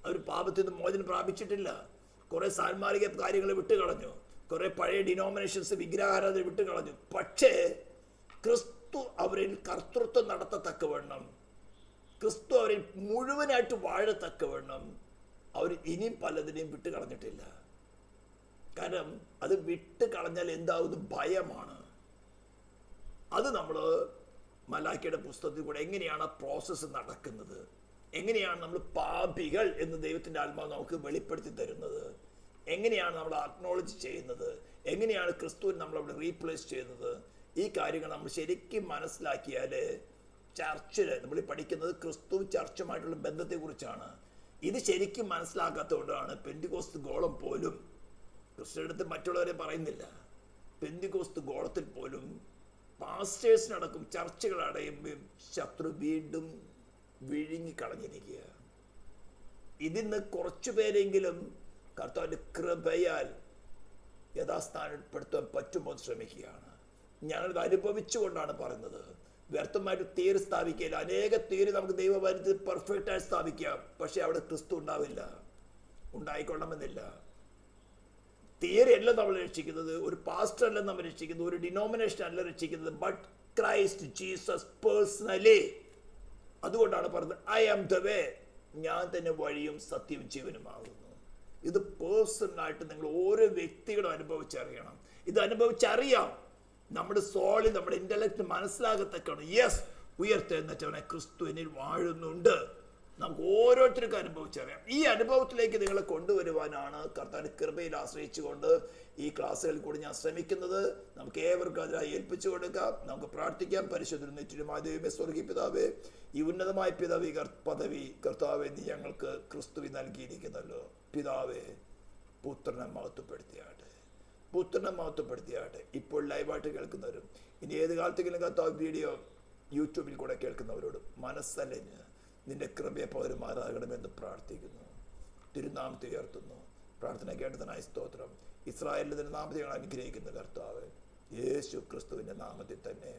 അവർ പാപത്തിൽ നിന്ന് മോചനം പ്രാപിച്ചിട്ടില്ല. കുറേ സാൻമാർഗിക കാര്യങ്ങൾ വിട്ടുകളഞ്ഞു, കുറേ പഴയ ഡിനോമിനേഷൻസ് വിഗ്രഹാരാധന വിട്ടുകളഞ്ഞു. പക്ഷേ ക്രിസ്തു അവരിൽ കർത്തൃത്വം നടത്തത്തക്കവണ്ണം, ക്രിസ്തു അവരിൽ മുഴുവനായിട്ട് വാഴത്തക്കവണ്ണം അവർ ഇനിയും പലതിനെയും വിട്ടുകളഞ്ഞിട്ടില്ല. കാരണം അത് വിട്ട് കളഞ്ഞാൽ എന്താവുന്നു? ഭയമാണ്. അത് നമ്മൾ മലാക്കിയുടെ പുസ്തകത്തിൽ കൂടെ എങ്ങനെയാണ് ആ പ്രോസസ്സ് നടക്കുന്നത്, എങ്ങനെയാണ് നമ്മൾ പാപികൾ എന്ന് ദൈവത്തിൻ്റെ ആത്മാവ് നമുക്ക് വെളിപ്പെടുത്തി തരുന്നത്, എങ്ങനെയാണ് നമ്മൾ അക്നോളജ് ചെയ്യുന്നത്, എങ്ങനെയാണ് ക്രിസ്തുവിനെ നമ്മളവിടെ റീപ്ലേസ് ചെയ്യുന്നത്. ഈ കാര്യങ്ങൾ നമ്മൾ ശരിക്കും മനസ്സിലാക്കിയാൽ ചർച്ചിൽ നമ്മൾ പഠിക്കുന്നത് ക്രിസ്തു ചർച്ചുമായിട്ടുള്ള ബന്ധത്തെക്കുറിച്ചാണ്. ഇത് ശരിക്കും മനസ്സിലാക്കാത്തതുകൊണ്ടാണ് പെന്തിക്കോസ്ത് ഗോളം പോലും ക്രിസ്തുവിനടുത്ത് മറ്റുള്ളവരെ പറയുന്നില്ല. പെന്തിക്കോസ്ത് ഗോളത്തിൽ പോലും പാസ്റ്റേഴ്സിനടക്കം ചർച്ചകൾ അടയുമ്പോൾ ശത്രു വീണ്ടും വിഴുങ്ങിക്കളഞ്ഞിരിക്കുക. ഇതിന്ന് കുറച്ചു പേരെങ്കിലും കർത്താവിൻ്റെ കൃപയാൽ യഥാസ്ഥാനപ്പെടുത്താൻ പറ്റുമ്പോൾ ശ്രമിക്കുകയാണ്. ഞാനത് അനുഭവിച്ചുകൊണ്ടാണ് പറയുന്നത്. വ്യർത്ഥമായിട്ട് തീര് സ്ഥാപിക്കില്ല. അനേക തീര് നമുക്ക് ദൈവഭരണത്തിൽ പെർഫെക്റ്റായി സ്ഥാപിക്കാം. പക്ഷെ അവിടെ ക്രിസ്തു ഉണ്ടാവില്ല, ഉണ്ടായിക്കൊള്ളണമെന്നില്ല. തിയറി അല്ല നമ്മൾ രക്ഷിക്കുന്നത്, ഒരു പാസ്റ്റർ അല്ല നമ്മൾ രക്ഷിക്കുന്നത്, ഒരു ഡിനോമിനേഷൻ അല്ല രക്ഷിക്കുന്നത്, ബട്ട് ക്രൈസ്റ്റ് ജീസസ് പേഴ്സണലി. അതുകൊണ്ടാണ് പറഞ്ഞത് ഐ ആം ദ വേ, ഞാൻ തന്നെ വഴിയും സത്യവും ജീവനുമാകുന്നു. ഇത് പേഴ്സണലായിട്ട് നിങ്ങൾ ഓരോ വ്യക്തികളും അനുഭവിച്ചറിയണം. ഇത് അനുഭവിച്ചറിയാം. നമ്മുടെ സോളിൽ, നമ്മുടെ ഇന്റലക്ട് മനസ്സിലാകത്തക്കാണ്. യെസ്, ഉയർത്തെഴുന്നേറ്റവനെ ക്രിസ്തു എന്നിൽ വാഴുന്നുണ്ട്. നമുക്ക് ഓരോരുത്തർക്കും അനുഭവിച്ചറിയാം. ഈ അനുഭവത്തിലേക്ക് നിങ്ങളെ കൊണ്ടുവരുവാനാണ് കർത്താവിന്റെ കൃപയിൽ ആശ്രയിച്ചുകൊണ്ട് ഈ ക്ലാസ്സുകളിൽ കൂടി ഞാൻ ശ്രമിക്കുന്നത്. നമുക്ക് ഏവർക്കും അതിനായി ഏൽപ്പിച്ചു കൊടുക്കാം. നമുക്ക് പ്രാർത്ഥിക്കാം. പരിശുദ്ധ നിത്യമായ ദൈവമേ, സ്വർഗീയ പിതാവേ, ഈ ഉന്നതമായ പദവി കർത്താവേ നീ ഞങ്ങൾക്ക് ക്രിസ്തുവിൽ നൽകിയിരിക്കുന്നല്ലോ. പിതാവേ, പുത്രനെ മഹത്വപ്പെടുത്തിയാട്ടെ. ഇപ്പോൾ ലൈവായിട്ട് കേൾക്കുന്നവരും ഇനി ഏത് കാലത്തെങ്കിലും കർത്താവ് വീഡിയോ യൂട്യൂബിൽ കൂടെ കേൾക്കുന്നവരോടും മനസ്സലിഞ്ഞ് നിന്റെ കൃപയെ പൗരന്മാരാകണമെന്ന് പ്രാർത്ഥിക്കുന്നു. തിരുനാമത്തെ ഉയർത്തുന്നു. പ്രാർത്ഥന കേട്ടതിനായി സ്തോത്രം. ഇസ്രായേലിന്റെ നാമത്തെ ഞങ്ങൾ അനുഗ്രഹിക്കുന്ന കർത്താവ് യേശു ക്രിസ്തുവിന്റെ നാമത്തിൽ തന്നെ.